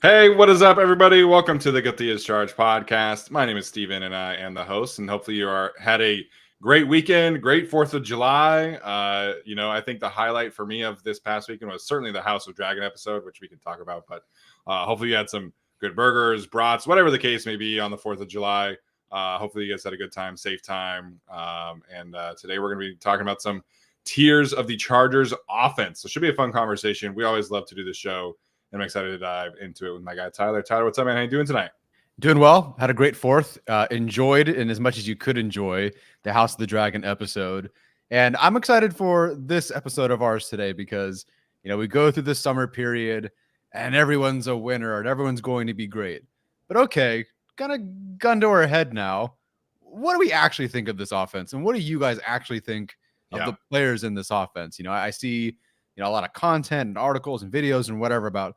Hey, what is up, everybody? Welcome to the Guilty as Charged podcast. My name is Steven, and I am the host. And hopefully, had a great weekend, great 4th of July. I think the highlight for me of this past weekend was certainly the House of Dragon episode, which we can talk about. But hopefully, you had some good burgers, brats, whatever the case may be on the 4th of July. Hopefully, you guys had a good time, safe time. And today, we're going to be talking about some tiers of the Chargers offense. So it should be a fun conversation. We always love to do this show. I'm excited to dive into it with my guy, Tyler. Tyler, what's up, man? How you doing tonight? Doing well. Had a great 4th. Enjoyed in as much as you could enjoy the House of the Dragon episode. And I'm excited for this episode of ours today because, we go through this summer period and everyone's a winner and everyone's going to be great. But okay, kind of gun to our head now. What do we actually think of this offense? And what do you guys actually think of the players in this offense? I see a lot of content and articles and videos and whatever about,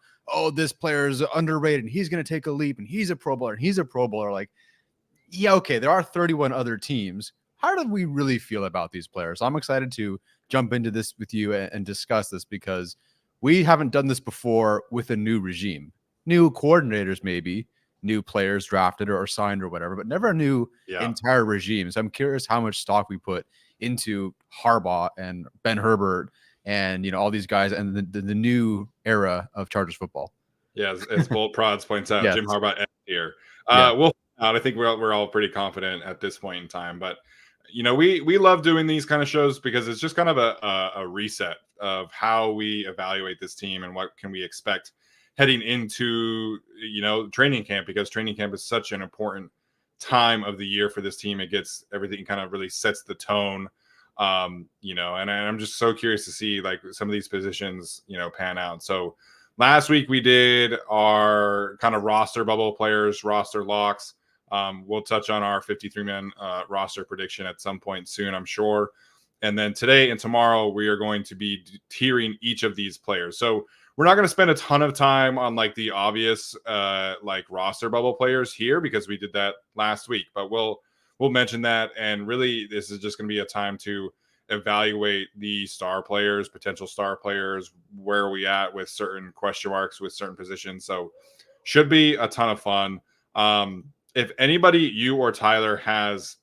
this player is underrated and he's going to take a leap and he's a Pro Bowler and he's a Pro Bowler. Like, yeah, okay, there are 31 other teams. How do we really feel about these players? So I'm excited to jump into this with you and discuss this because we haven't done this before with a new regime, new coordinators, maybe new players drafted or signed or whatever, but never a new entire regime. So I'm curious how much stock we put into Harbaugh and Ben Herbert and all these guys and the new era of Chargers football. Yeah, as Bolt Prods points out, Jim Harbaugh here. I think we're all pretty confident at this point in time. But we love doing these kind of shows because it's just kind of a reset of how we evaluate this team and what can we expect heading into training camp, because training camp is such an important time of the year for this team. It gets everything, kind of really sets the tone. And I'm just so curious to see like some of these positions, pan out. So last week we did our kind of roster bubble players, roster locks. We'll touch on our 53-man roster prediction at some point soon, I'm sure. And then today and tomorrow we are going to be tiering each of these players. So we're not going to spend a ton of time on like the obvious like roster bubble players here because we did that last week, but we'll mention that. And really, this is just going to be a time to evaluate the star players, potential star players, where are we at with certain question marks with certain positions. So should be a ton of fun. If anybody, you or Tyler has,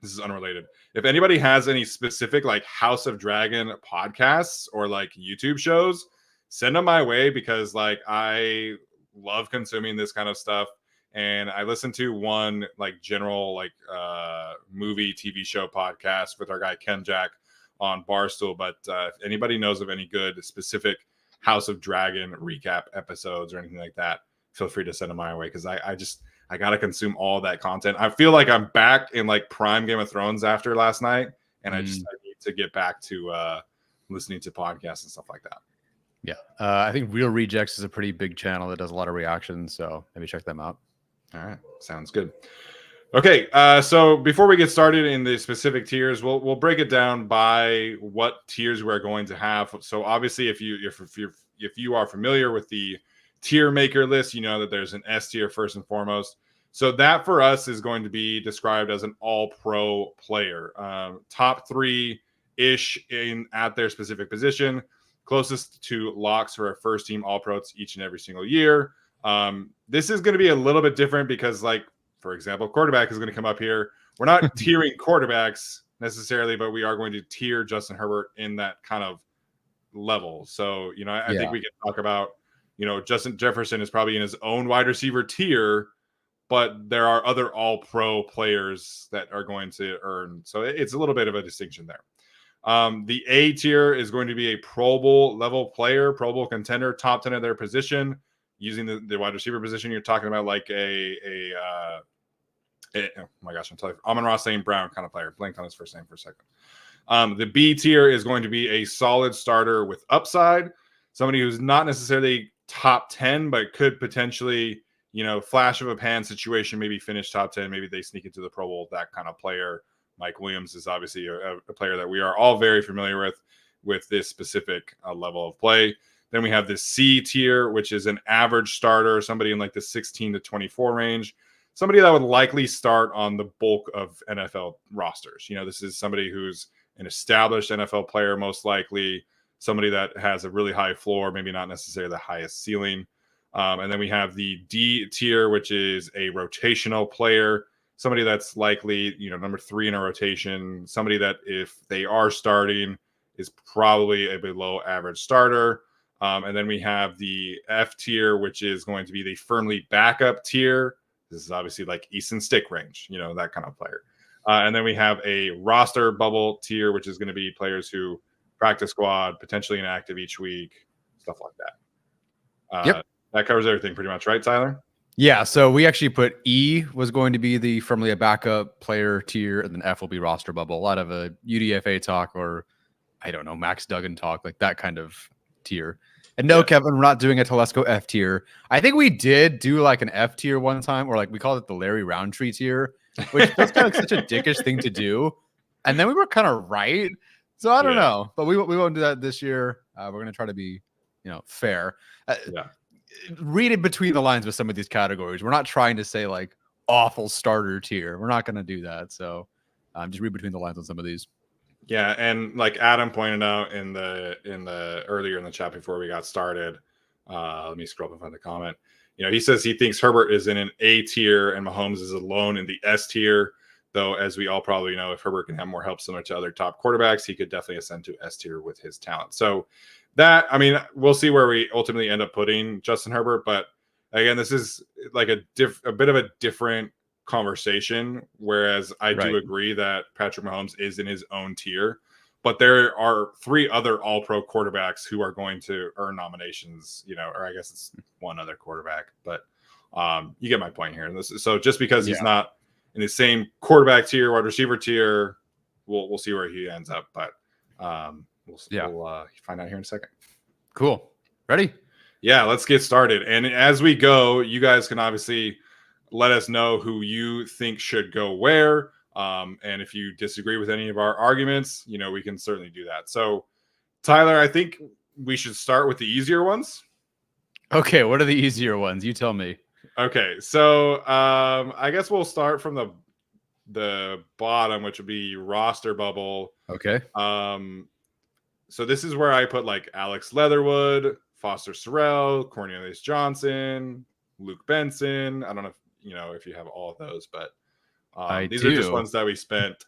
this is unrelated, if anybody has any specific like House of Dragon podcasts or like YouTube shows, send them my way because like I love consuming this kind of stuff. And I listened to one like general like movie TV show podcast with our guy Ken Jack on Barstool. But if anybody knows of any good specific House of Dragon recap episodes or anything like that, feel free to send them my way because I got to consume all that content. I feel like I'm back in like prime Game of Thrones after last night, and I need to get back to listening to podcasts and stuff like that. Yeah, I think Real Rejects is a pretty big channel that does a lot of reactions, so maybe check them out. All right, sounds good. Okay, so before we get started in the specific tiers, we'll break it down by what tiers we're going to have. So obviously, if you are familiar with the tier maker list, you know that there's an S tier first and foremost. So that for us is going to be described as an all-pro player, top 3-ish at their specific position, closest to locks for a first-team all-pros each and every single year. This is going to be a little bit different because, like, for example, quarterback is going to come up here. We're not tiering quarterbacks necessarily, but we are going to tier Justin Herbert in that kind of level. So, I think we can talk about, Justin Jefferson is probably in his own wide receiver tier, but there are other all-pro players that are going to earn. So it's a little bit of a distinction there. The A tier is going to be a Pro Bowl level player, Pro Bowl contender, top 10 of their position. Using the wide receiver position, you're talking about like oh my gosh, I'm telling you, Amon-Ra St. Brown kind of player. Blanked on his first name for a second. The B tier is going to be a solid starter with upside, somebody who's not necessarily top 10, but could potentially, flash of a pan situation, maybe finish top 10, maybe they sneak into the Pro Bowl, that kind of player. Mike Williams is obviously a player that we are all very familiar with this specific level of play. Then we have this C tier, which is an average starter, somebody in like the 16 to 24 range, somebody that would likely start on the bulk of NFL rosters. This is somebody who's an established NFL player, most likely, somebody that has a really high floor, maybe not necessarily the highest ceiling. And then we have the D tier, which is a rotational player, somebody that's likely, number 3 in a rotation, somebody that if they are starting is probably a below average starter. And then we have the F tier, which is going to be the firmly backup tier. This is obviously like Easton Stick range, that kind of player. And then we have a roster bubble tier, which is going to be players who practice squad, potentially inactive each week, stuff like that. Yep. That covers everything pretty much, right, Tyler? Yeah, so we actually put E was going to be the firmly a backup player tier, and then F will be roster bubble. A lot of a UDFA talk, or I don't know, Max Duggan talk, like that kind of tier. And no, Kevin, we're not doing a Telesco F tier. I think we did do like an F tier one time, or like we called it the Larry Roundtree tier, which was kind of such a dickish thing to do. And then we were kind of right. So I don't know, but we won't do that this year. We're going to try to be, fair. Read it between the lines with some of these categories. We're not trying to say like awful starter tier. We're not going to do that. So just read between the lines on some of these. Yeah, and like Adam pointed out in the earlier in the chat before we got started, let me scroll up and find the comment. He says he thinks Herbert is in an A tier and Mahomes is alone in the S tier. Though, as we all probably know, if Herbert can have more help similar to other top quarterbacks, he could definitely ascend to S tier with his talent. So we'll see where we ultimately end up putting Justin Herbert. But again, this is like a bit of a different conversation. Whereas I do agree that Patrick Mahomes is in his own tier, but there are 3 other All-Pro quarterbacks who are going to earn nominations. Or I guess it's one other quarterback, but you get my point here. So just because he's not in the same quarterback tier, wide receiver tier, we'll see where he ends up. But we'll find out here in a second. Cool. Ready? Yeah, let's get started. And as we go, you guys can obviously let us know who you think should go where. And if you disagree with any of our arguments, we can certainly do that. So, Tyler, I think we should start with the easier ones. Okay, what are the easier ones? You tell me. Okay, so I guess we'll start from the bottom, which would be roster bubble. Okay. So this is where I put like Alex Leatherwood, Foster Sarrell, Cornelius Johnson, Luke Benson. I don't know if you have all of those, but these are just ones that we spent.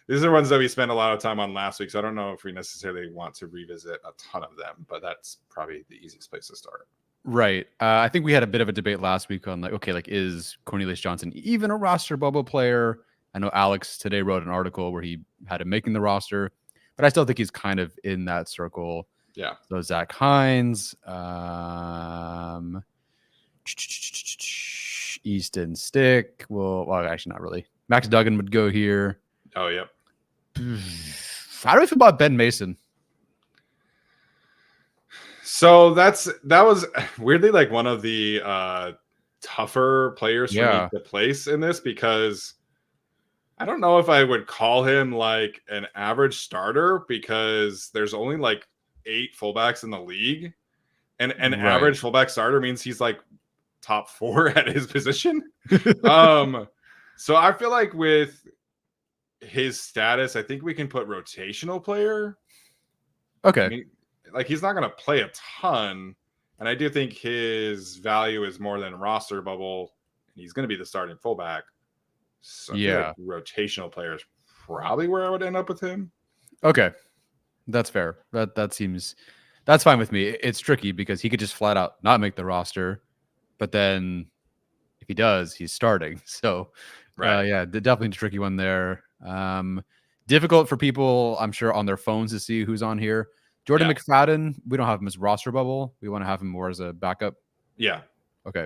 These are ones that we spent a lot of time on last week, so I don't know if we necessarily want to revisit a ton of them, but that's probably the easiest place to start. Right. I think we had a bit of a debate last week on is Cornelius Johnson even a roster bubble player? I know Alex today wrote an article where he had him making the roster, but I still think he's kind of in that circle. Yeah. So Zach Hines, Easton Stick. Well, actually not really. Max Duggan would go here. Oh, yep. How do we feel about Ben Mason? So that was weirdly like one of the tougher players for me to place in this, because I don't know if I would call him like an average starter, because there's only like 8 fullbacks in the league, and an average fullback starter means he's like top 4 at his position. So I feel like with his status, I think we can put rotational player. Okay. I mean, like he's not going to play a ton, and I do think his value is more than roster bubble, and he's going to be the starting fullback. So I feel like rotational player is probably where I would end up with him. Okay, that's fair. That's fine with me. It's tricky because he could just flat out not make the roster, but then if he does, he's starting. So definitely a tricky one there. Difficult for people, I'm sure, on their phones to see who's on here. Jordan McFadden, we don't have him as roster bubble. We want to have him more as a backup. Yeah. Okay.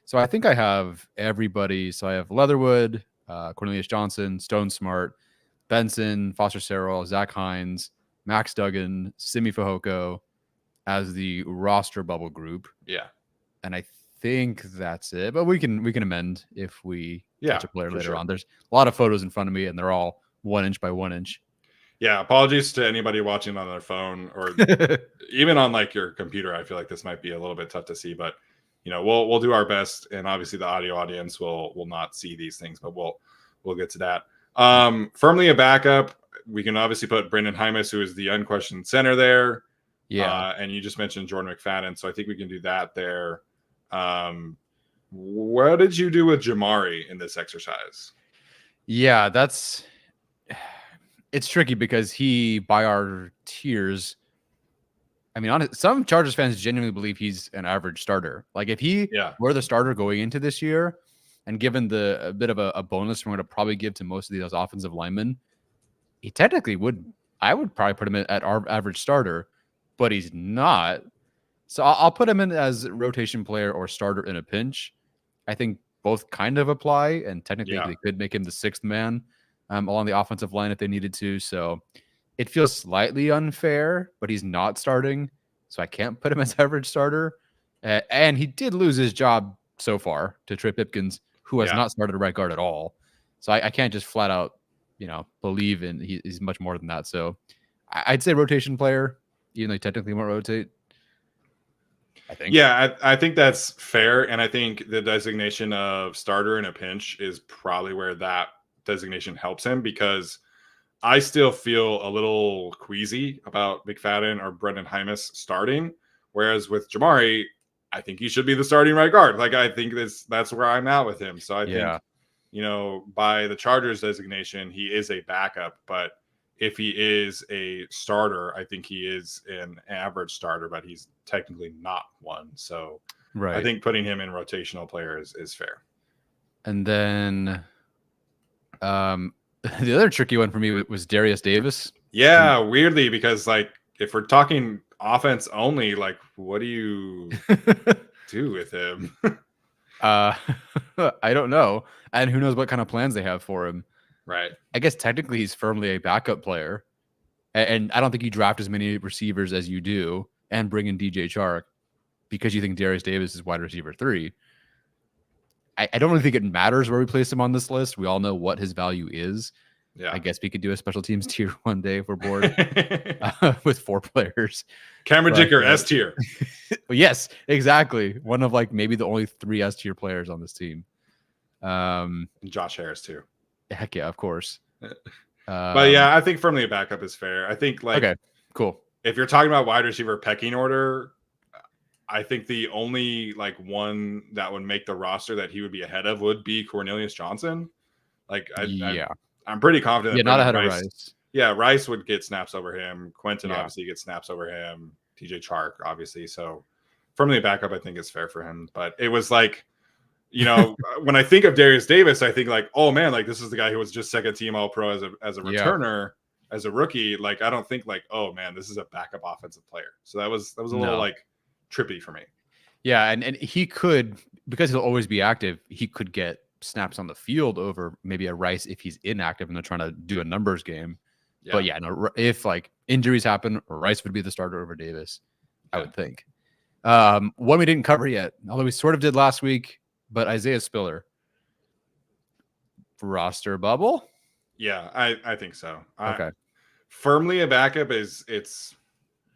So I think I have everybody. So I have Leatherwood, Cornelius Johnson, Stone Smart, Benson, Foster Sarrell, Zach Hines, Max Duggan, Simi Fehoko as the roster bubble group. Yeah. And I think that's it. But we can amend if we catch a player later on. There's a lot of photos in front of me, and they're all 1 inch by 1 inch. Yeah, apologies to anybody watching on their phone or even on like your computer. I feel like this might be a little bit tough to see, but we'll do our best, and obviously the audio audience will not see these things, but we'll get to that. Firmly a backup, we can obviously put Brendan Hymas, who is the unquestioned center there. Yeah. And you just mentioned Jordan McFadden, so I think we can do that there. What did you do with Jamari in this exercise? Yeah, it's tricky because he, by our tiers, I mean, some Chargers fans genuinely believe he's an average starter. Like if he were the starter going into this year, and given a bit of a bonus we're going to probably give to most of those offensive linemen, he technically would. I would probably put him at our average starter, but he's not. So I'll put him in as rotation player or starter in a pinch. I think both kind of apply, and technically they could make him the sixth man along the offensive line if they needed to. So it feels slightly unfair, but he's not starting, so I can't put him as average starter. And he did lose his job so far to Trey Pipkins, who has not started right guard at all. So I can't just flat out, believe in he's much more than that. So I'd say rotation player, even though he technically won't rotate. I think. Yeah, I think that's fair. And I think the designation of starter in a pinch is probably where that designation helps him, because I still feel a little queasy about McFadden or Brendan Hymus starting. Whereas with Jamari, I think he should be the starting right guard. Like, I think that's where I'm at with him. So I think, by the Chargers designation, he is a backup. But if he is a starter, I think he is an average starter, but he's technically not one. So I think putting him in rotational player is fair. And then the other tricky one for me was Darius Davis. Yeah, weirdly, because like if we're talking offense only, like what do you do with him? I don't know. And who knows what kind of plans they have for him. Right. I guess technically he's firmly a backup player. And I don't think you draft as many receivers as you do and bring in DJ Chark because you think Darius Davis is wide receiver 3. I don't really think it matters where we place him on this list. We all know what his value is. Yeah. I guess we could do a special teams tier one day if we're bored with 4 players. Cameron Dicker, S tier. Yes, exactly. One of like maybe the only 3 S tier players on this team. And Josh Harris too. Heck yeah, of course. But yeah, I think firmly a backup is fair. I think like, okay, cool. If you're talking about wide receiver pecking order, I think the only like one that would make the roster that he would be ahead of would be Cornelius Johnson. Like, I'm pretty confident. Yeah, not ahead of Rice. Yeah, Rice would get snaps over him. Quentin obviously gets snaps over him. TJ Chark, obviously. So firmly a backup, I think is fair for him. But it was like, when I think of Darius Davis, I think like, oh man, like this is the guy who was just second team All Pro as a returner, as a rookie. Like, I don't think like, oh man, this is a backup offensive player. So that was a little like trippy for me. Yeah, and he could, because he'll always be active, he could get snaps on the field over maybe a Rice if he's inactive and they're trying to do a numbers game. Yeah. But yeah, no, if like injuries happen, Rice would be the starter over Davis, I would think. One we didn't cover yet, although we sort of did last week, but Isaiah Spiller. Roster bubble? Yeah, I think so. Okay. Firmly a backup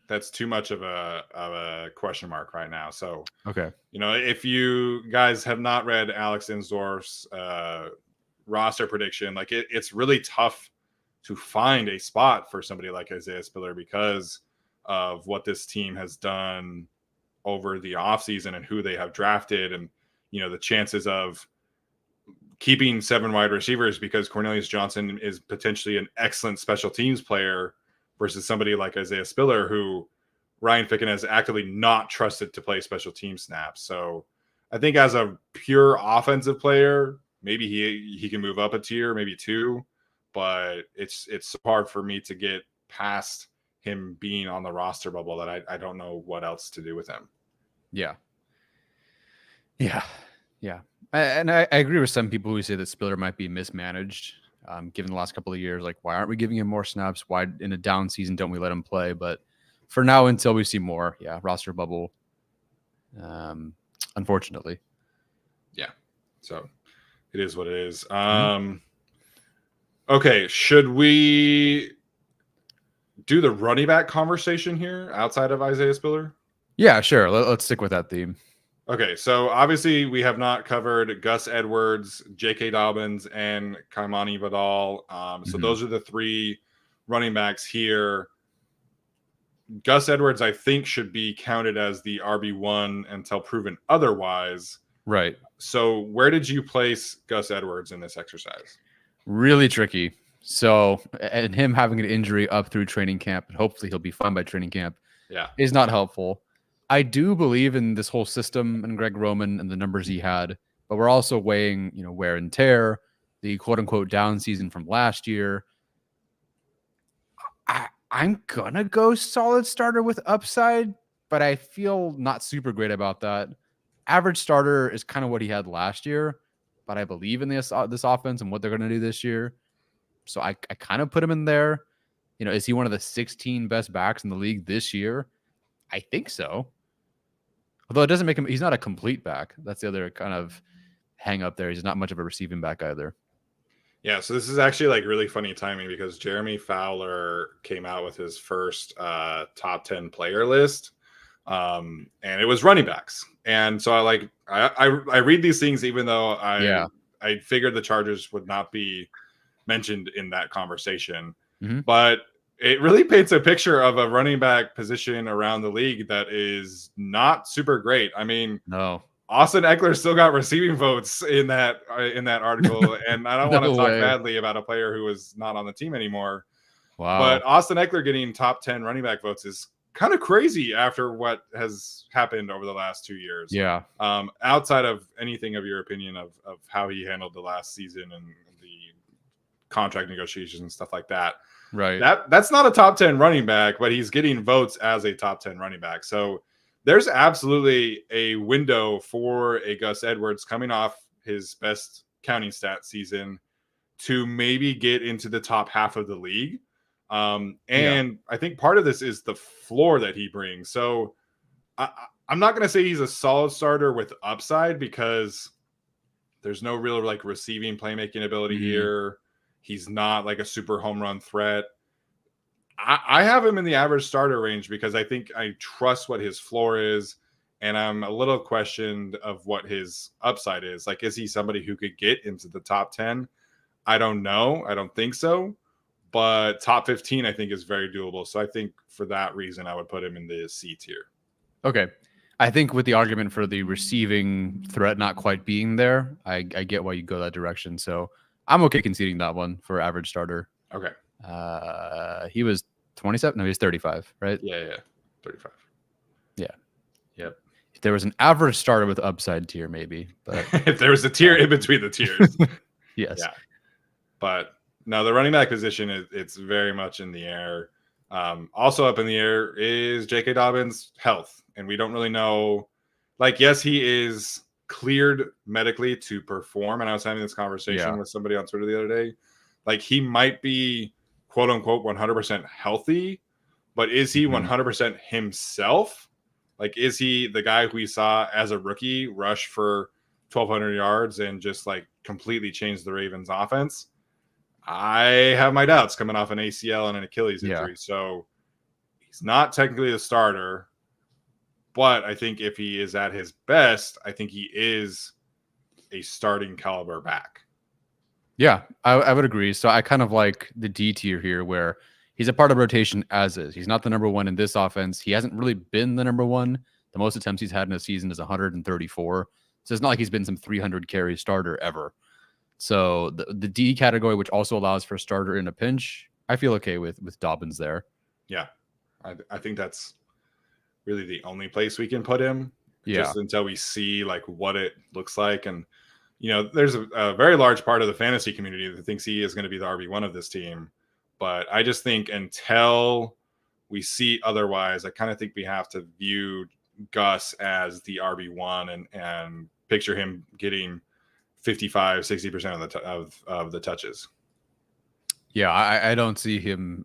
that's too much of a question mark right now. So okay. If you guys have not read Alex Insdorf's roster prediction, like it's really tough to find a spot for somebody like Isaiah Spiller because of what this team has done over the offseason and who they have drafted, and the chances of keeping 7 wide receivers because Cornelius Johnson is potentially an excellent special teams player versus somebody like Isaiah Spiller, who Ryan Ficken has actively not trusted to play special team snaps. So I think as a pure offensive player, maybe he can move up a tier, maybe 2, but it's hard for me to get past him being on the roster bubble that I don't know what else to do with him. Yeah. Yeah. Yeah. And I agree with some people who say that Spiller might be mismanaged. Given the last couple of years, like why aren't we giving him more snaps? Why in a down season don't we let him play? But for now, until we see more, roster bubble. Unfortunately, yeah. So it is what it is. Okay, should we do the running back conversation here outside of Isaiah Spiller? Yeah, sure. Let's stick with that theme. Okay, so obviously we have not covered Gus Edwards, J.K. Dobbins, and Kaimani Vidal. So those are the 3 running backs here. Gus Edwards, I think, should be counted as the RB1 until proven otherwise. Right. So where did you place Gus Edwards in this exercise? Really tricky. So, and him having an injury up through training camp, and hopefully he'll be fine by training camp, is not helpful. I do believe in this whole system and Greg Roman and the numbers he had, but we're also weighing, wear and tear, the quote unquote down season from last year. I'm gonna go solid starter with upside, but I feel not super great about that. Average starter is kind of what he had last year, but I believe in this offense and what they're going to do this year. So I kind of put him in there. Is he one of the 16 best backs in the league this year? I think so. Although it doesn't make him, he's not a complete back. That's the other kind of hang up there. He's not much of a receiving back either. Yeah, so this is actually like really funny timing because Jeremy Fowler came out with his first top 10 player list. And it was running backs. And so I read these things, even though I figured the Chargers would not be mentioned in that conversation, but it really paints a picture of a running back position around the league that is not super great. I mean, no, Austin Ekeler still got receiving votes in that article. And I don't want to talk badly about a player who is not on the team anymore. Wow. But Austin Ekeler getting top 10 running back votes is kind of crazy after what has happened over the last 2 years. Yeah. Outside of anything of your opinion of how he handled the last season and the contract negotiations and stuff like that. Right. That's not a top 10 running back, but he's getting votes as a top 10 running back. So there's absolutely a window for a Gus Edwards coming off his best counting stat season to maybe get into the top half of the league. I think part of this is the floor that he brings. So I'm not going to say he's a solid starter with upside because there's no real like receiving playmaking ability here. He's not like a super home run threat. I have him in the average starter range because I think I trust what his floor is. And I'm a little questioned of what his upside is. Like, is he somebody who could get into the top 10? I don't know. I don't think so. But top 15, I think, is very doable. So I think for that reason, I would put him in the C tier. Okay. I think with the argument for the receiving threat not quite being there, I get why you go that direction. So I'm okay conceding that one for average starter. Okay. He was 27. No, he was 35, right? Yeah. 35. Yeah. Yep. If there was an average starter with upside tier, maybe. But if there was a tier in between the tiers. Yes. Yeah. But no, the running back position it's very much in the air. Also up in the air is J.K. Dobbins' health. And we don't really know. Like, yes, he is cleared medically to perform. And I was having this conversation with somebody on Twitter the other day. Like, he might be, quote unquote, 100% healthy. But is he 100% himself? Like, is he the guy who we saw as a rookie rush for 1,200 yards and just, like, completely change the Ravens' offense? I have my doubts coming off an ACL and an Achilles injury. So he's not technically the starter. But I think if he is at his best, I think he is a starting caliber back. Yeah, I would agree. So I kind of like the D tier here where he's a part of rotation as is. He's not the number one in this offense. He hasn't really been the number one. The most attempts he's had in a season is 134. So it's not like he's been some 300 carry starter ever. So the D category, which also allows for a starter in a pinch, I feel okay with Dobbins there. Yeah, I think that's really the only place we can put him. Just until we see like what it looks like. And, there's a very large part of the fantasy community that thinks he is going to be the RB1 of this team. But I just think until we see otherwise, I kind of think we have to view Gus as the RB1 and picture him getting 55-60% of the touches. Yeah, I don't see him.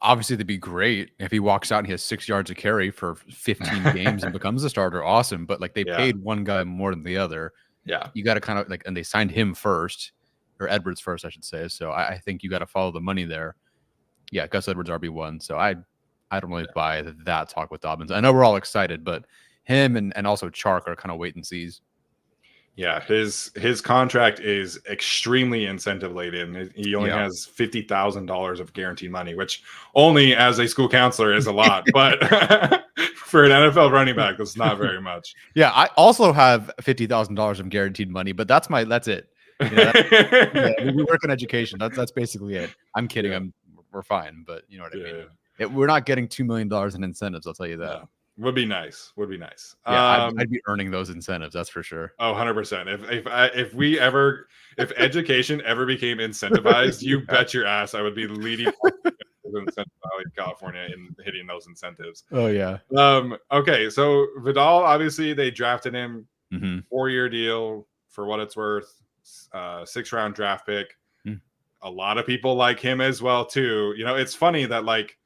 Obviously, that'd be great if he walks out and he has 6 yards of carry for 15 games and becomes a starter. Awesome. But like they paid one guy more than the other. Yeah. You got to kind of like, and they signed him first, or Edwards first, I should say. So I think you got to follow the money there. Yeah, Gus Edwards RB1. So I don't really buy that talk with Dobbins. I know we're all excited, but him and also Chark are kind of wait and sees. Yeah, his contract is extremely incentive laden. He only has $50,000 of guaranteed money, which only as a school counselor is a lot, but for an NFL running back, that's not very much. Yeah, I also have $50,000 of guaranteed money, but that's it. You know, we work in education. That's basically it. I'm kidding. We're fine, but you know what I mean. We're not getting $2 million in incentives. I'll tell you that. No. Would be nice. Yeah, I'd be earning those incentives. That's for sure. Oh, 100%. If education ever became incentivized, you bet your ass I would be leading in California in hitting those incentives. Oh yeah. Okay, so Vidal, obviously they drafted him 4-year deal for what it's worth, 6th-round draft pick. A lot of people like him as well too. You know, it's funny that like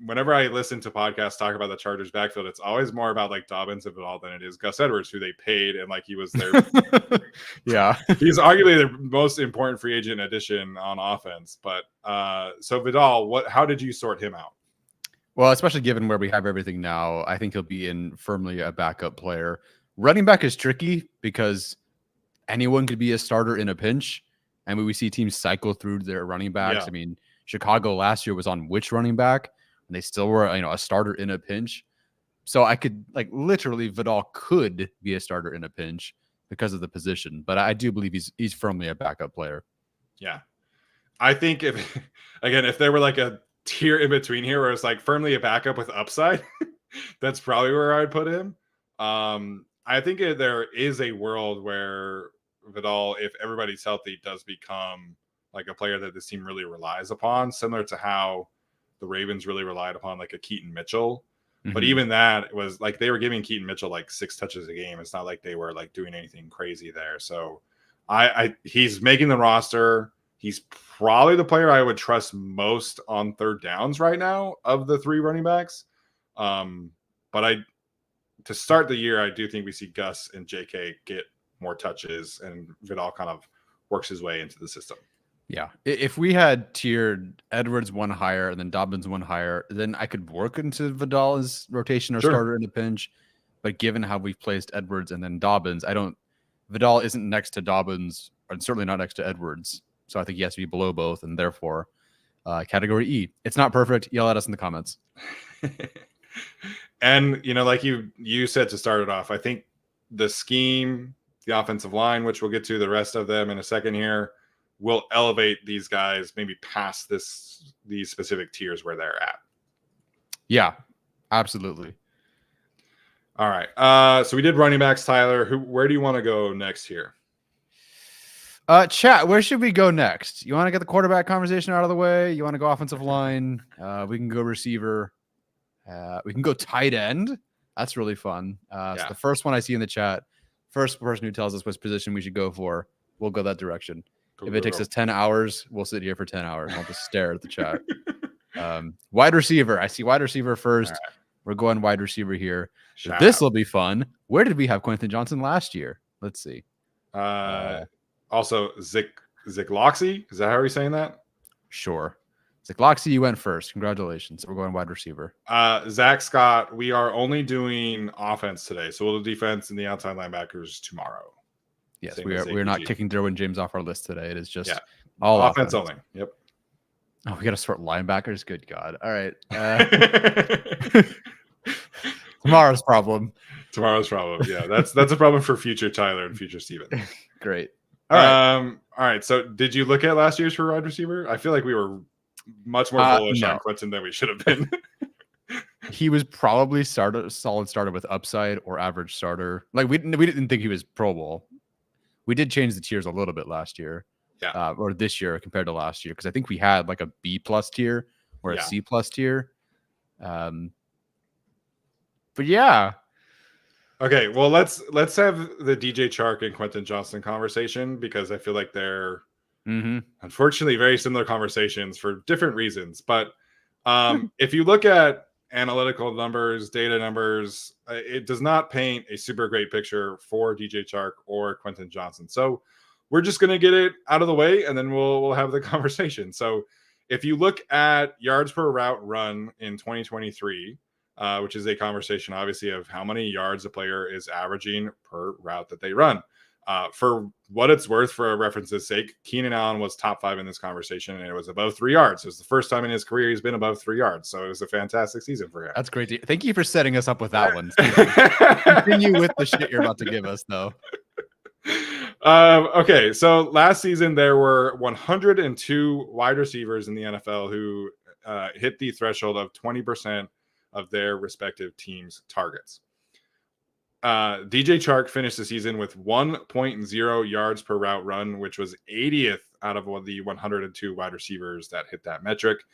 whenever I listen to podcasts talk about the Chargers backfield, it's always more about like Dobbins and Vidal than it is Gus Edwards, who they paid and like he was their yeah. He's arguably the most important free agent addition on offense. But so Vidal, how did you sort him out? Well, especially given where we have everything now, I think he'll be in firmly a backup player. Running back is tricky because anyone could be a starter in a pinch. And we see teams cycle through their running backs. Yeah. I mean, Chicago last year was on which running back? And they still were, a starter in a pinch. So I could literally Vidal could be a starter in a pinch because of the position, but I do believe he's firmly a backup player. Yeah. I think if there were like a tier in between here where it's like firmly a backup with upside, that's probably where I'd put him. I think there is a world where Vidal, if everybody's healthy, does become like a player that this team really relies upon, similar to how the Ravens really relied upon like a Keaton Mitchell. But even that was like they were giving Keaton Mitchell like 6 touches a game. It's not like they were like doing anything crazy there. So he's making the roster. He's probably the player I would trust most on 3rd downs right now of the 3 running backs. But to start the year, I do think we see Gus and JK get more touches and Vidal kind of works his way into the system. Yeah. If we had tiered Edwards 1 higher and then Dobbins 1 higher, then I could work into Vidal as rotation or starter in a pinch. But given how we've placed Edwards and then Dobbins, Vidal isn't next to Dobbins and certainly not next to Edwards. So I think he has to be below both and therefore category E. It's not perfect. Yell at us in the comments. And, like you said to start it off, I think the scheme, the offensive line, which we'll get to the rest of them in a second here, will elevate these guys maybe past these specific tiers where they're at. Yeah, absolutely. All right. So we did running backs, Tyler. Where do you want to go next here? Chat, where should we go next? You want to get the quarterback conversation out of the way? You want to go offensive line? We can go receiver. We can go tight end. That's really fun. So the first one I see in the chat, first person who tells us which position we should go for, we'll go that direction. If it takes us 10 hours, we'll sit here for 10 hours. I'll just stare at the chat. Wide receiver. I see wide receiver first. Right. We're going wide receiver here. This will be fun. Where did we have Quentin Johnson last year? Let's see. Also, Zikloxy. Is that how we're saying that? Sure. Zikloxy, you went first. Congratulations. We're going wide receiver. Zach Scott, we are only doing offense today. So we'll do defense and the outside linebackers tomorrow. Yes, we're not kicking Derwin James off our list today. It is just all offense only. Yep. Oh, we got to sort linebackers. Good God. All right. Tomorrow's problem. Yeah, that's a problem for future Tyler and future Steven. Great. All right. All right. So did you look at last year's for wide receiver? I feel like we were much more bullish on Quentin than we should have been. He was probably solid starter with upside or average starter. Like we didn't think he was Pro Bowl. We did change the tiers a little bit last year, or this year compared to last year, because I think we had like a B+ tier or a C+ tier. But yeah. Okay, well let's have the DJ Chark and Quentin Johnson conversation, because I feel like they're unfortunately very similar conversations for different reasons. But if you look at analytical numbers, data numbers, it does not paint a super great picture for DJ Chark or Quentin Johnson. So we're just going to get it out of the way, and then we'll have the conversation. So if you look at yards per route run in 2023, which is a conversation obviously of how many yards a player is averaging per route that they run. For what it's worth, for a reference's sake, Keenan Allen was top 5 in this conversation, and it was above 3 yards. It was the first time in his career he's been above 3 yards, so it was a fantastic season for him. That's great. Thank you for setting us up with that one. Continue with the shit you're about to give us, though. Okay, so last season there were 102 wide receivers in the NFL who hit the threshold of 20% of their respective teams' targets. DJ Chark finished the season with 1.0 yards per route run, which was 80th out of the 102 wide receivers that hit that metric.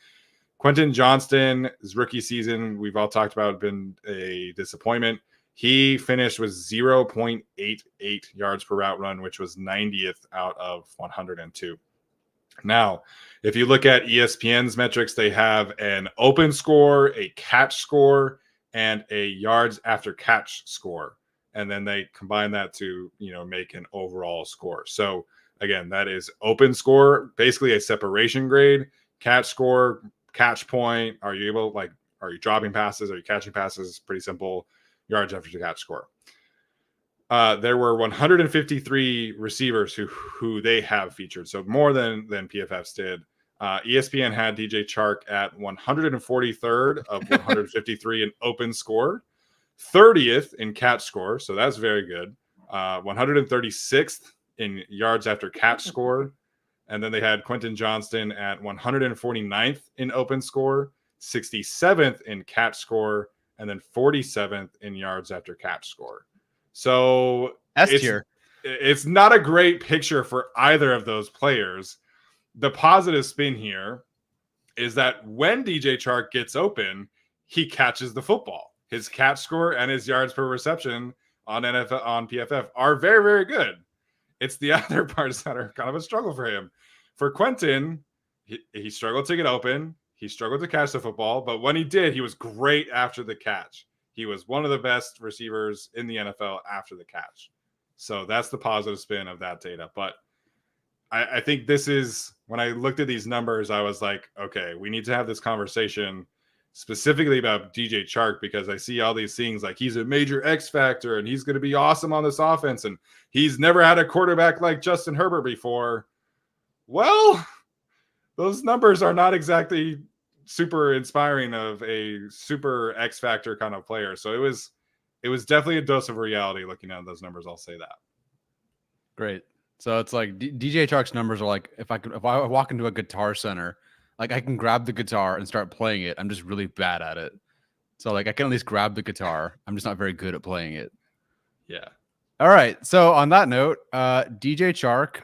Quentin Johnston's rookie season, we've all talked about, been a disappointment. He finished with 0.88 yards per route run, which was 90th out of 102. Now, if you look at ESPN's metrics, they have an open score, a catch score, and a yards after catch score. And then they combine that to, make an overall score. So again, that is open score, basically a separation grade, catch score, catch point. Are you dropping passes? Are you catching passes? Pretty simple. Yards after the catch score. There were 153 receivers who they have featured, so more than PFFs did. ESPN had DJ Chark at 143rd of 153 in open score, 30th in catch score, so that's very good. 136th in yards after catch score, and then they had Quentin Johnston at 149th in open score, 67th in catch score, and then 47th in yards after catch score. So it's not a great picture for either of those players. The positive spin here is that when DJ Chark gets open, he catches the football. His catch score and his yards per reception on PFF are very, very good. It's the other parts that are kind of a struggle for him. For Quentin, he struggled to get open. He struggled to catch the football, but when he did, he was great after the catch. He was one of the best receivers in the NFL after the catch. So that's the positive spin of that data. But I think this is, when I looked at these numbers, I was like, okay, we need to have this conversation specifically about DJ Chark, because I see all these things like he's a major X factor and he's going to be awesome on this offense. And he's never had a quarterback like Justin Herbert before. Well, those numbers are not exactly super inspiring of a super X factor kind of player. So it was definitely a dose of reality looking at those numbers. I'll say that. Great. So it's like DJ Chark's numbers are like, if I walk into a guitar center, like I can grab the guitar and start playing it. I'm just really bad at it. So like I can at least grab the guitar. I'm just not very good at playing it. Yeah. All right. So on that note, DJ Chark,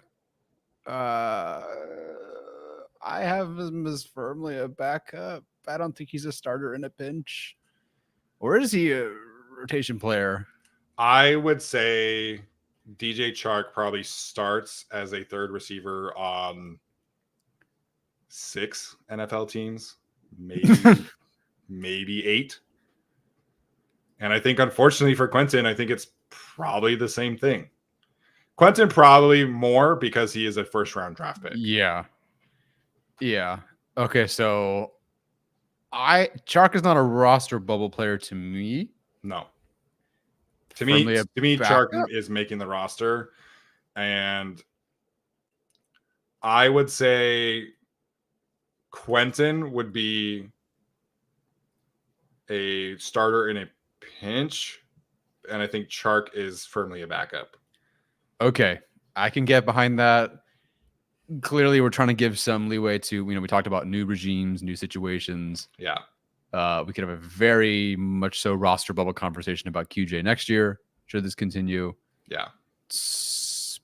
I have him as firmly a backup. I don't think he's a starter in a pinch. Or is he a rotation player? I would say DJ Chark probably starts as a third receiver on 6 NFL teams, maybe 8. And I think, unfortunately for Quentin, I think it's probably the same thing. Quentin probably more because he is a first-round draft pick. Yeah. Okay, so Chark is not a roster bubble player to me. No. To me, Chark is making the roster, and I would say Quentin would be a starter in a pinch, and I think Chark is firmly a backup. Okay, I can get behind that. Clearly, we're trying to give some leeway to, we talked about new regimes, new situations. Yeah. We could have a very much so roster bubble conversation about QJ next year, should this continue. Yeah.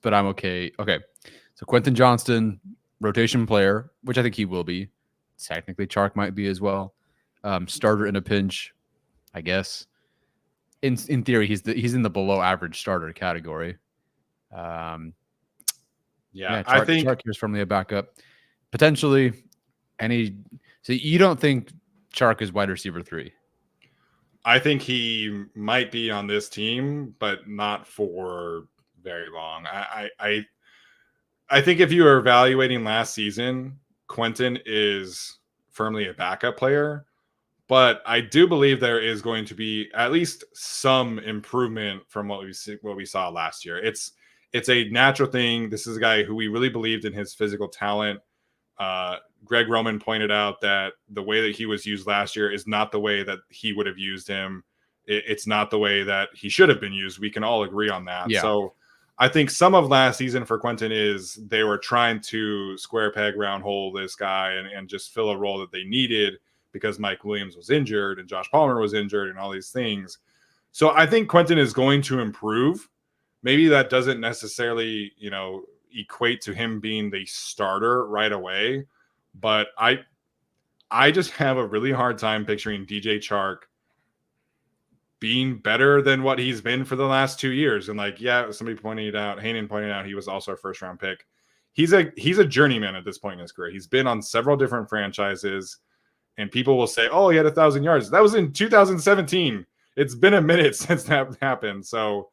But I'm okay. Okay. So Quentin Johnston, rotation player, which I think he will be. Technically, Chark might be as well. Starter in a pinch, I guess. In theory, he's in the below average starter category. Yeah, I think Chark is firmly a backup. Potentially so you don't think Chark is wide receiver 3? I think he might be on this team, but not for very long. I think if you are evaluating last season, Quentin is firmly a backup player, but I do believe there is going to be at least some improvement from what we saw last year. it's a natural thing. This is a guy who we really believed in his physical talent. Greg Roman pointed out that the way that he was used last year is not the way that he would have used him. It's not the way that he should have been used. We can all agree on that. Yeah. So I think some of last season for Quentin is they were trying to square peg round hole this guy and just fill a role that they needed because Mike Williams was injured and Josh Palmer was injured and all these things. So I think Quentin is going to improve. Maybe that doesn't necessarily, equate to him being the starter right away. But I just have a really hard time picturing DJ Chark being better than what he's been for the last 2 years. And somebody pointed out, Hayden pointed out, he was also a first round pick. He's a journeyman at this point in his career. He's been on several different franchises, and people will say, "Oh, he had 1,000 yards." That was in 2017. It's been a minute since that happened. So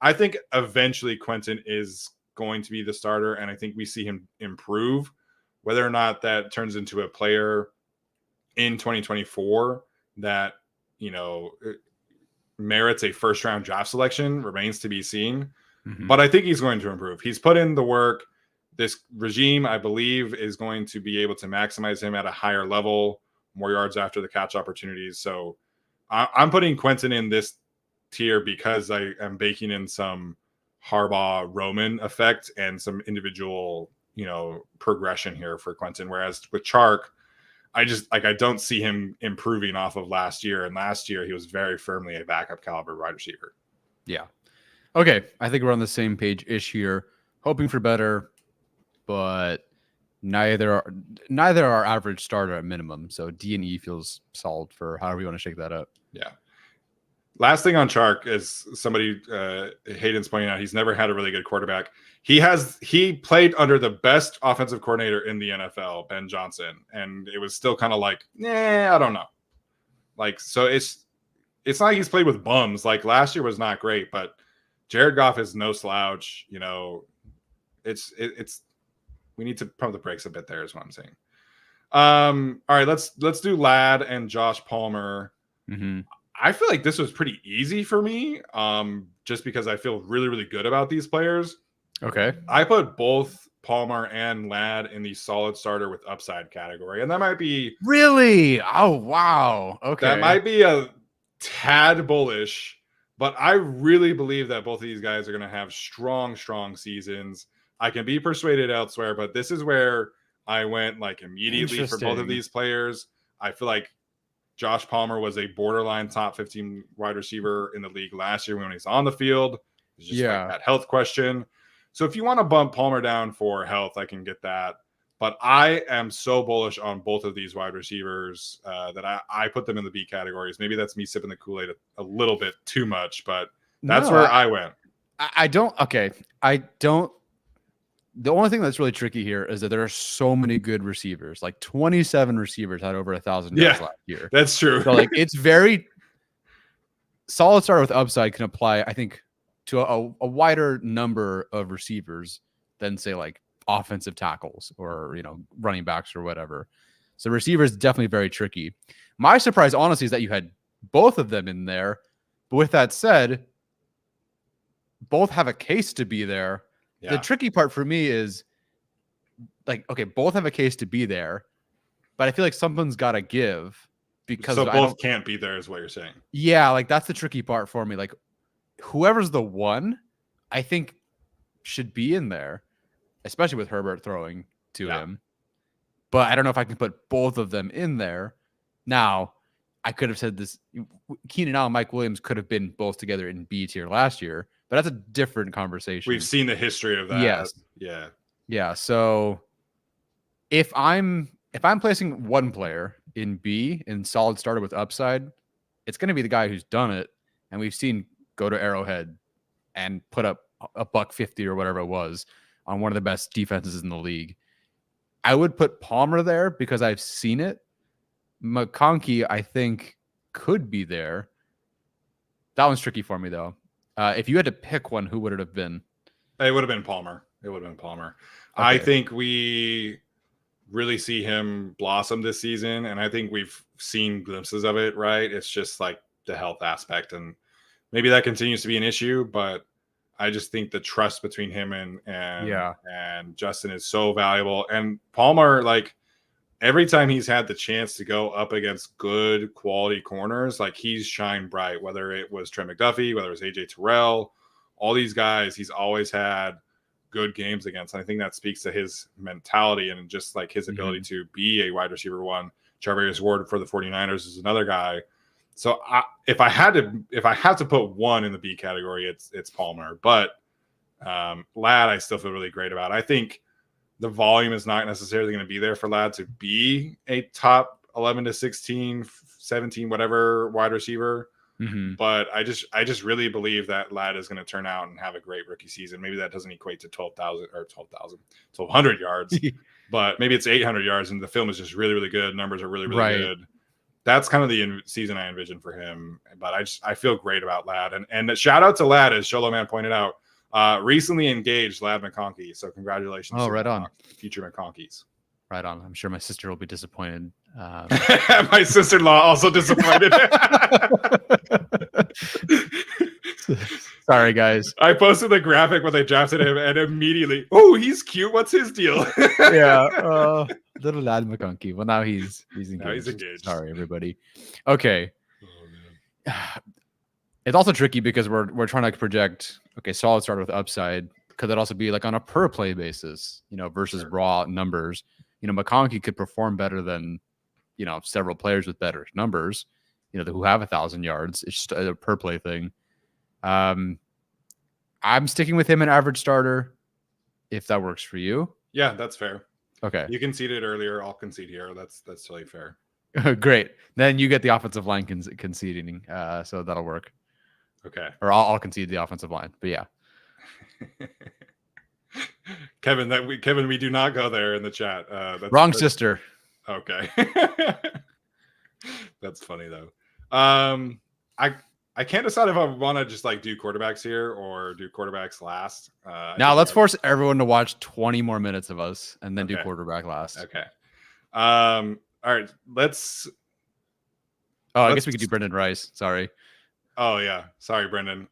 I think eventually Quentin is going to be the starter, and I think we see him improve. Whether or not that turns into a player in 2024 that, merits a first round draft selection remains to be seen. Mm-hmm. But I think he's going to improve. He's put in the work. This regime, I believe, is going to be able to maximize him at a higher level, more yards after the catch opportunities. So I'm putting Quentin in this tier because I am baking in some Harbaugh Roman effect and some individual, progression here for Quentin. Whereas with Chark, I don't see him improving off of last year. And last year he was very firmly a backup caliber wide receiver. Yeah. Okay. I think we're on the same page-ish here. Hoping for better, but neither are average starter at minimum. So D&E feels solid for however you want to shake that up. Yeah. Last thing on Chark is somebody, Hayden's pointing out, he's never had a really good quarterback. He played under the best offensive coordinator in the NFL, Ben Johnson, and it was still kind of like, I don't know. So it's not like he's played with bums. Like last year was not great, but Jared Goff is no slouch. It's we need to pump the brakes a bit there is what I'm saying. All right, let's do Ladd and Josh Palmer. Mm-hmm. I feel like this was pretty easy for me, just because I feel really, really good about these players. Okay. I put both Palmer and Ladd in the solid starter with upside category. And that might be... Really? Oh, wow. Okay. That might be a tad bullish, but I really believe that both of these guys are going to have strong, strong seasons. I can be persuaded elsewhere, but this is where I went immediately for both of these players. I feel like Josh Palmer was a borderline top 15 wide receiver in the league last year when he's on the field. It's just that health question. So if you want to bump Palmer down for health, I can get that. But I am so bullish on both of these wide receivers that I put them in the B categories. Maybe that's me sipping the Kool-Aid a little bit too much, but that's where I went. I don't. The only thing that's really tricky here is that there are so many good receivers. 27 receivers had over 1,000 yards last year. That's true. So it's very solid starter with upside can apply, I think, to a wider number of receivers than say offensive tackles or running backs or whatever. So receivers definitely very tricky. My surprise, honestly, is that you had both of them in there. But with that said, both have a case to be there. Yeah. The tricky part for me is both have a case to be there, but I feel like something's got to give because both can't be there is what you're saying. Yeah, that's the tricky part for me. Whoever's the one, I think should be in there, especially with Herbert throwing to him. But I don't know if I can put both of them in there. Now, I could have said this. Keenan Allen, Mike Williams could have been both together in B tier last year, but that's a different conversation. We've seen the history of that. Yes. Yeah. Yeah. So if I'm placing one player in B in solid starter with upside, it's going to be the guy who's done it. And we've seen go to Arrowhead and put up a $150 or whatever it was on one of the best defenses in the league. I would put Palmer there because I've seen it. McConkey, I think, could be there. That one's tricky for me, though. If you had to pick one, who would it have been? It would have been Palmer. Okay. I think we really see him blossom this season, and I think we've seen glimpses of it, right? It's just the health aspect, and maybe that continues to be an issue, but I just think the trust between him and Justin is so valuable. And Palmer, like every time he's had the chance to go up against good quality corners, like he's shined bright, whether it was Trent McDuffie, whether it was AJ Terrell, all these guys, he's always had good games against. And I think that speaks to his mentality and just like his ability to be a wide receiver one. Charvarius Ward for the 49ers is another guy. So if I had to put one in the B category, it's Palmer. But Ladd, I still feel really great about. I think the volume is not necessarily going to be there for Ladd to be a top 11 to 16, 17, whatever wide receiver. But I just really believe that Ladd is going to turn out and have a great rookie season. Maybe that doesn't equate to 1,200 yards, but maybe it's 800 yards, and the film is just really, really good. Numbers are really, really good. That's kind of the season I envision for him. But I feel great about Ladd. And shout out to Ladd, as Sholo Man pointed out, recently engaged Ladd McConkey. So congratulations. Oh, right on. Future McConkeys. Right on. I'm sure my sister will be disappointed. My sister-in-law also disappointed. Sorry, guys. I posted the graphic when they drafted him, and immediately, oh, he's cute. What's his deal? Little Ladd McConkey. Well, now he's engaged. Now he's engaged. Sorry, everybody. Okay. It's also tricky because we're trying to project. Okay, solid starter with upside. Could that also be like on a per play basis? Versus raw numbers. McConkey could perform better than, several players with better numbers, who have 1,000 yards. It's just a per play thing. I'm sticking with him an average starter, if that works for you. Yeah, that's fair. Okay. You conceded earlier. I'll concede here. That's totally fair. Great. Then you get the offensive line conceding. So that'll work. Okay. Or I'll concede the offensive line. But yeah. Kevin, we do not go there in the chat. Wrong sister. Okay. That's funny though. I can't decide if I want to just like do quarterbacks here or do quarterbacks last. Now let's force everyone to watch 20 more minutes of us and then do quarterback last. Okay. All right. I guess we could do Brendan Rice. Sorry. Oh yeah. Sorry, Brendan.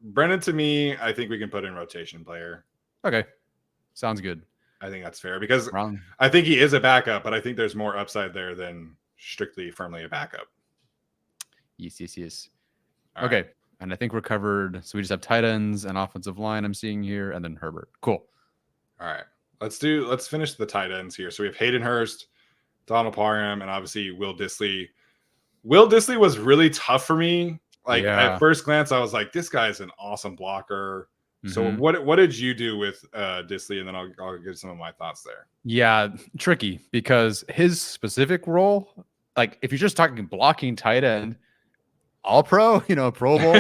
Brendan, to me, I think we can put in rotation player. Okay. Sounds good. I think that's fair because I think he is a backup, but I think there's more upside there than strictly firmly a backup. Yes. Okay. Right. And I think we're covered. So we just have tight ends and offensive line I'm seeing here, and then Herbert. Cool. All right. Let's finish the tight ends here. So we have Hayden Hurst, Donald Parham, and obviously Will Dissly. Will Dissly was really tough for me. At first glance, I was like, this guy's an awesome blocker. So what did you do with Dissly? And then I'll give some of my thoughts there. Yeah, tricky because his specific role, like if you're just talking blocking tight end, all pro, Pro Bowl,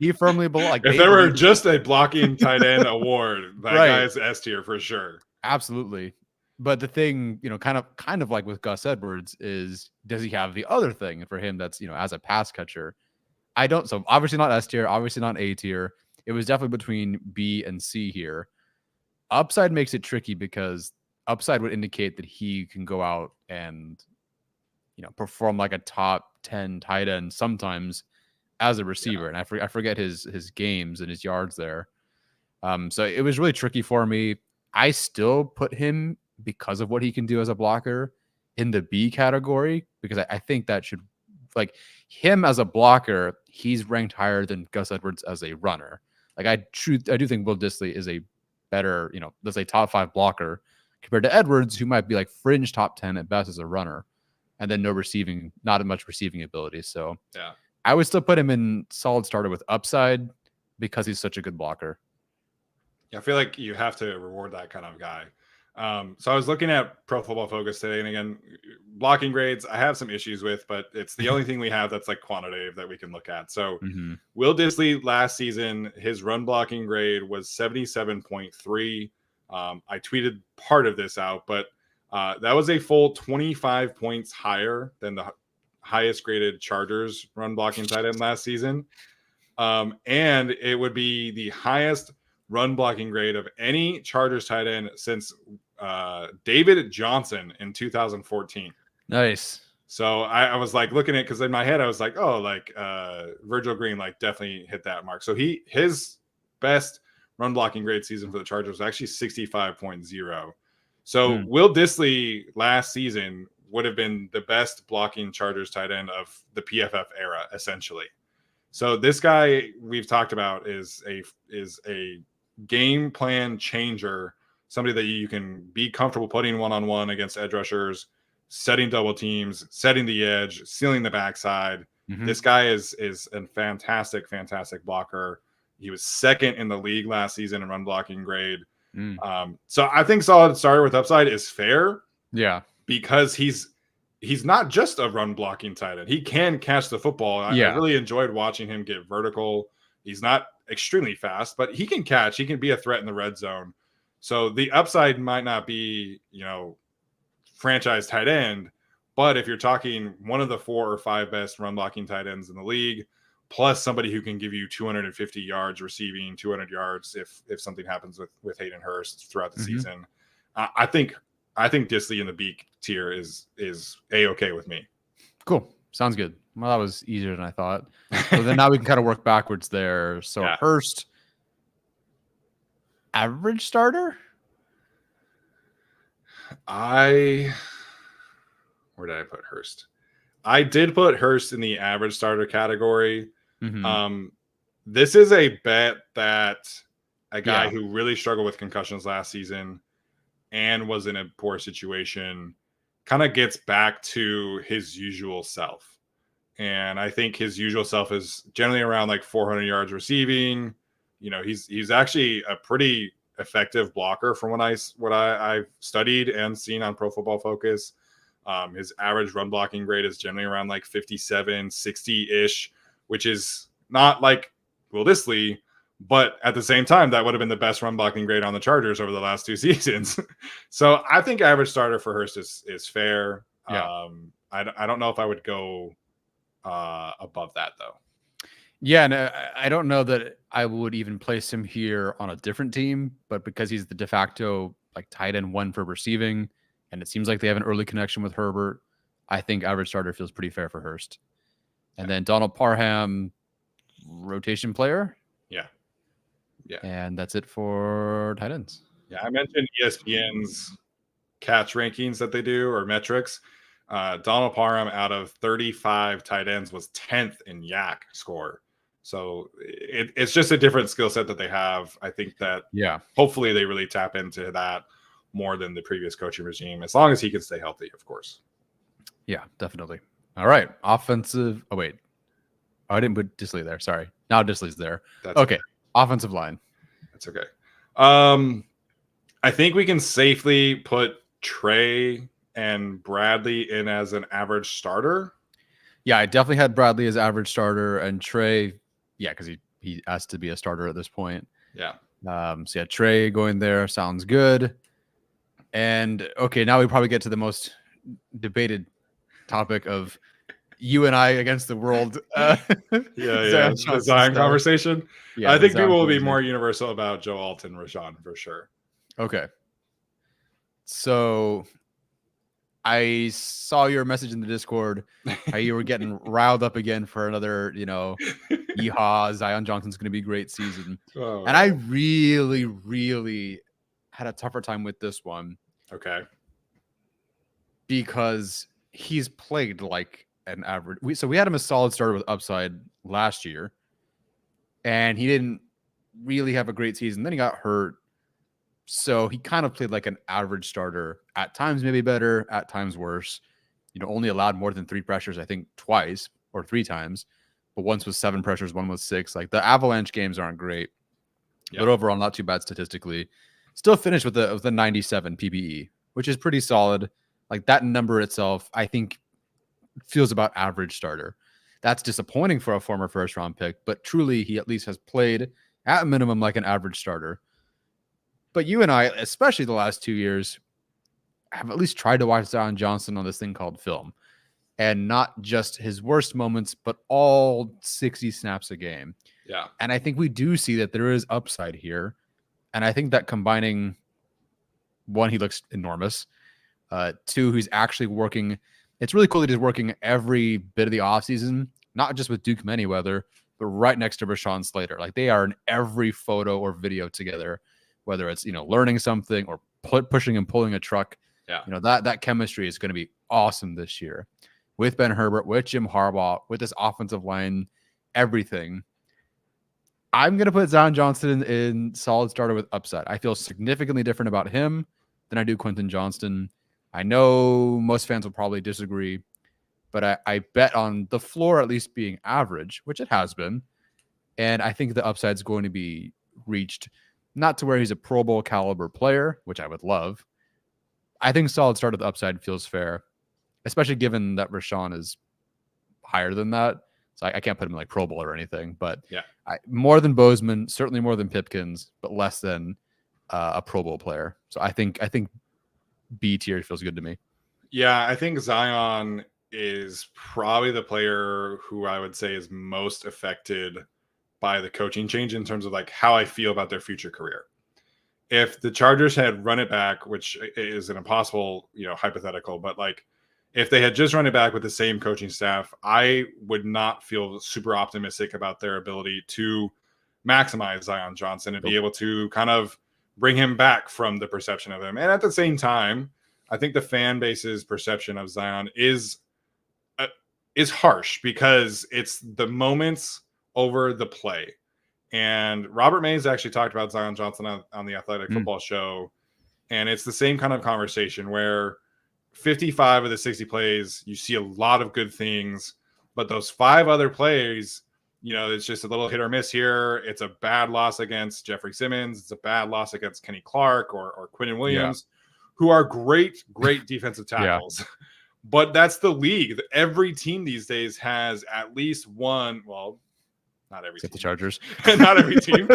he firmly belongs. If there were just a blocking tight end award, that guy is S tier for sure. Absolutely. But the thing, kind of like with Gus Edwards is, does he have the other thing? And for him, that's, as a pass catcher, I don't. So obviously not S tier, obviously not A tier. It was definitely between B and C here. Upside makes it tricky because upside would indicate that he can go out and, perform like a top 10 tight end sometimes as a receiver. And I forget his games and his yards there. So it was really tricky for me. I still put him, because of what he can do as a blocker, in the B category, because I think that should, like, him as a blocker, he's ranked higher than Gus Edwards as a runner. Like I do think Will Dissly is a better, let's say top 5 blocker compared to Edwards, who might be like fringe top 10 at best as a runner, and then not as much receiving ability. So yeah, I would still put him in solid starter with upside because he's such a good blocker. Yeah, I feel like you have to reward that kind of guy. So I was looking at Pro Football Focus today, and again, blocking grades I have some issues with, but it's the only thing we have that's like quantitative that we can look at. So Will Dissly last season, his run blocking grade was 77.3. I tweeted part of this out, but that was a full 25 points higher than the highest graded Chargers run blocking tight end last season. And it would be the highest run blocking grade of any Chargers tight end since David Johnson in 2014. Nice. So I was like looking at, because in my head I was like, oh, like Virgil Green like definitely hit that mark. So his best run blocking grade season for the Chargers was actually 65.0. So Will Dissly last season would have been the best blocking Chargers tight end of the PFF era, essentially. So this guy we've talked about is a game plan changer, somebody that you can be comfortable putting one-on-one against edge rushers, setting double teams, setting the edge, sealing the backside. This guy is a fantastic blocker. He was second in the league last season in run blocking grade. So I think solid starter with upside is fair. Yeah. Because he's not just a run blocking tight end. He can catch the football. I really enjoyed watching him get vertical. He's not extremely fast, but he can catch. He can be a threat in the red zone. So the upside might not be, franchise tight end, but if you're talking one of the 4 or 5 best run blocking tight ends in the league, plus somebody who can give you 250 yards receiving, 200 yards if something happens with Hayden Hurst throughout the season, I think Dissly in the beak tier is A-okay with me. Cool. Sounds good. Well, that was easier than I thought. So then now we can kind of work backwards there. So Hurst, average starter? Where did I put Hurst? I did put Hurst in the average starter category. This is a bet that a guy who really struggled with concussions last season and was in a poor situation kind of gets back to his usual self. And I think his usual self is generally around like 400 yards receiving. He's actually a pretty effective blocker from what I've studied and seen on Pro Football Focus. His average run blocking grade is generally around like 57, 60-ish, which is not like Will Dissly, but at the same time, that would have been the best run blocking grade on the Chargers over the last 2 seasons. So I think average starter for Hurst is fair. Yeah. I don't know if I would go above that, though. Yeah, and I don't know that I would even place him here on a different team, but because he's the de facto like tight end 1 for receiving, and it seems like they have an early connection with Herbert, I think average starter feels pretty fair for Hurst. And then Donald Parham, rotation player. Yeah. And that's it for tight ends. Yeah, I mentioned ESPN's catch rankings that they do, or metrics. Donald Parham out of 35 tight ends was 10th in YAC score. So it's just a different skill set that they have. I think that hopefully they really tap into that more than the previous coaching regime, as long as he can stay healthy, of course. Yeah, definitely. All right. Offensive. Oh, wait. Oh, I didn't put Dissly there. Sorry. Now Dissly's there. That's okay. Offensive line. That's okay. I think we can safely put Trey and Bradley in as an average starter. Yeah, I definitely had Bradley as average starter, and Trey, because he has to be a starter at this point. Yeah. So Trey going there sounds good. And okay, now we probably get to the most debated topic of you and I against the world. Design conversation. Yeah, I think people will be more universal about Joe Alton, Rashawn for sure. Okay. So I saw your message in the Discord how you were getting riled up again for another, yeehaw, Zion Johnson's going to be a great season. And I really, really had a tougher time with this one. Okay. Because he's played like an average. We had him a solid starter with upside last year, and he didn't really have a great season. Then he got hurt. So he kind of played like an average starter, at times maybe better, at times worse. Only allowed more than 3 pressures, I think twice or 3 times, but once was 7 pressures, one was 6. Like the Avalanche games aren't great, but overall not too bad statistically. Still finished with the 97 PBE, which is pretty solid. Like that number itself, I think feels about average starter. That's disappointing for a former first-round pick, but truly he at least has played at a minimum like an average starter. But you and I, especially the last 2 years, have at least tried to watch Zion Johnson on this thing called film. And not just his worst moments, but all 60 snaps a game. Yeah. And I think we do see that there is upside here. And I think that combining, 1, he looks enormous. 2, he's actually working. It's really cool that he's working every bit of the offseason, not just with Duke Manyweather, right next to Rashawn Slater. Like they are in every photo or video together, whether it's, learning something or pushing and pulling a truck. Yeah. That chemistry is going to be awesome this year with Ben Herbert, with Jim Harbaugh, with this offensive line, everything. I'm going to put Zion Johnson in solid starter with upside. I feel significantly different about him than I do Quentin Johnston. I know most fans will probably disagree, but I bet on the floor at least being average, which it has been. And I think the upside is going to be reached, not to where he's a Pro Bowl caliber player, which I would love. I think solid start at the upside feels fair, especially given that Rashawn is higher than that. So I can't put him in like Pro Bowl or anything, but yeah, more than Bozeman, certainly more than Pipkins, but less than a Pro Bowl player. So I think B tier feels good to me. Yeah, I think Zion is probably the player who I would say is most affected by the coaching change in terms of like how I feel about their future career. If the Chargers had run it back, which is an impossible, hypothetical, but like if they had just run it back with the same coaching staff, I would not feel super optimistic about their ability to maximize Zion Johnson and be able to kind of bring him back from the perception of him. And at the same time, I think the fan base's perception of Zion is harsh because it's the moments over the play. And Robert Mays actually talked about Zion Johnson on the Athletic Football Show. And it's the same kind of conversation where 55 of the 60 plays, you see a lot of good things, but those 5 other plays, it's just a little hit or miss here. It's a bad loss against Jeffrey Simmons. It's a bad loss against Kenny Clark or Quinnen Williams, who are great defensive tackles. But that's the league. Every team these days has at least one, well, not every Except team. the Chargers. Not every team.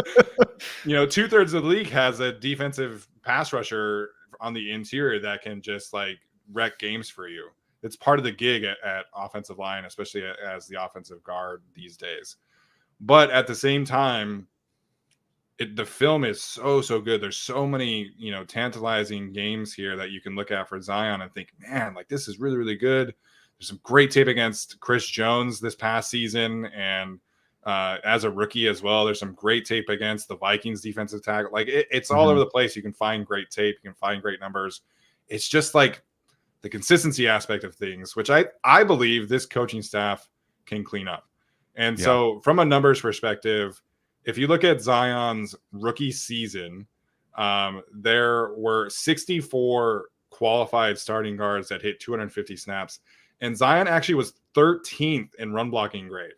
2/3 of the league has a defensive pass rusher on the interior that can just like wreck games for you. It's part of the gig at offensive line, especially as the offensive guard these days. But at the same time, the film is so good. There's so many, tantalizing games here that you can look at for Zion and think, man, like this is really, really good. There's some great tape against Chris Jones this past season. And as a rookie as well, there's some great tape against the Vikings defensive tackle. Like it's all over the place. You can find great tape. You can find great numbers. It's just like the consistency aspect of things, which I believe this coaching staff can clean up. And so from a numbers perspective, if you look at Zion's rookie season, there were 64 qualified starting guards that hit 250 snaps. And Zion actually was 13th in run blocking grade.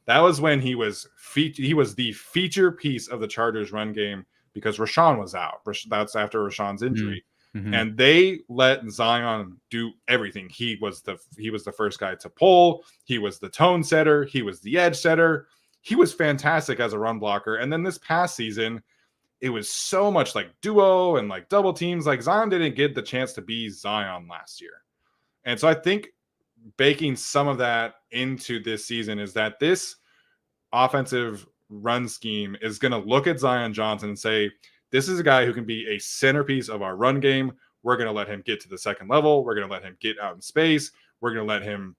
That was when he was the feature piece of the Chargers run game because Rashawn was out. That's after Rashawn's injury. And they let Zion do everything. He was the first guy to pull. He was the tone setter. He was the edge setter. He was fantastic as a run blocker. And then this past season, it was so much like duo and like double teams. Like Zion didn't get the chance to be Zion last year. And so I think baking some of that into this season is that this offensive run scheme is going to look at Zion Johnson and say, this is a guy who can be a centerpiece of our run game. We're going to let him get to the second level. We're going to let him get out in space. We're going to let him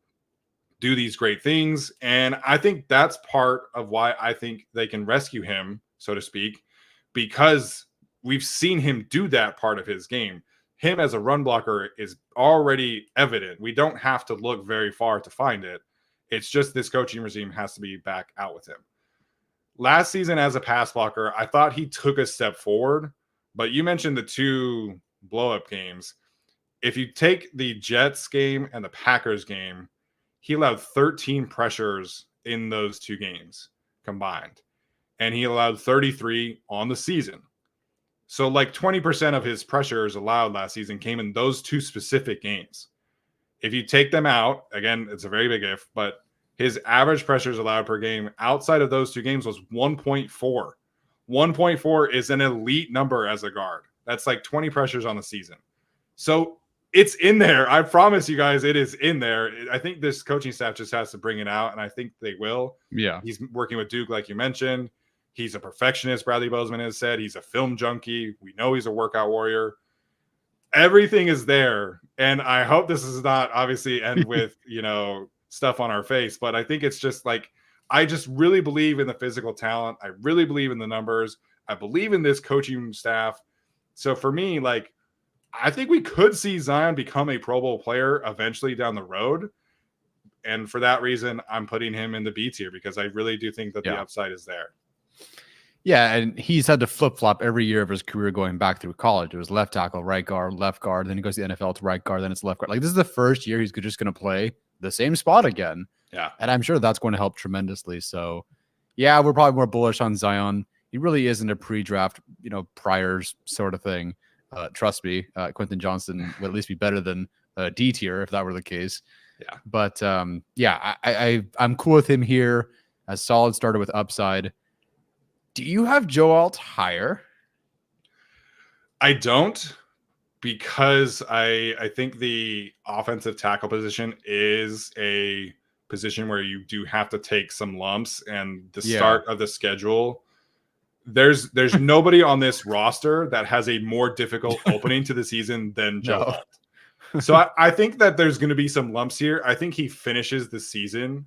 do these great things. And I think that's part of why I think they can rescue him, so to speak, because we've seen him do that part of his game. Him as a run blocker is already evident. We don't have to look very far to find it. It's just this coaching regime has to be back out with him. Last season as a pass blocker, I thought he took a step forward, but you mentioned the 2 blow-up games. If you take the Jets game and the Packers game, he allowed 13 pressures in those 2 games combined, and he allowed 33 on the season. So like 20% of his pressures allowed last season came in those 2 specific games. If you take them out, again, it's a very big if, but his average pressures allowed per game outside of those 2 games was 1.4. 1.4 is an elite number as a guard. That's like 20 pressures on the season. So it's in there. I promise you guys it is in there. I think this coaching staff just has to bring it out, and I think they will. Yeah. He's working with Duke, like you mentioned. He's a perfectionist, Bradley Bozeman has said. He's a film junkie. We know he's a workout warrior. Everything is there, and I hope this is not obviously end with, stuff on our face, but I think it's just like I just really believe in the physical talent. I really believe in the numbers. I believe in this coaching staff. So for me, like, I think we could see Zion become a Pro Bowl player eventually down the road. And for that reason, I'm putting him in the B tier because I really do think that the upside is there. Yeah, and he's had to flip-flop every year of his career going back through college. It was left tackle, right guard, left guard. Then he goes to the NFL to right guard. Then it's left guard. Like, this is the first year he's just going to play the same spot again. Yeah. And I'm sure that's going to help tremendously. So, yeah, we're probably more bullish on Zion. He really isn't a pre-draft, priors sort of thing. Trust me, Quentin Johnson would at least be better than D tier if that were the case. Yeah. But, I'm cool with him here. A solid starter with upside. Do you have Joe Alt higher? I don't, because I think the offensive tackle position is a position where you do have to take some lumps, and the start of the schedule, there's nobody on this roster that has a more difficult opening to the season than Joe Alt. So I think that there's going to be some lumps here. I think he finishes the season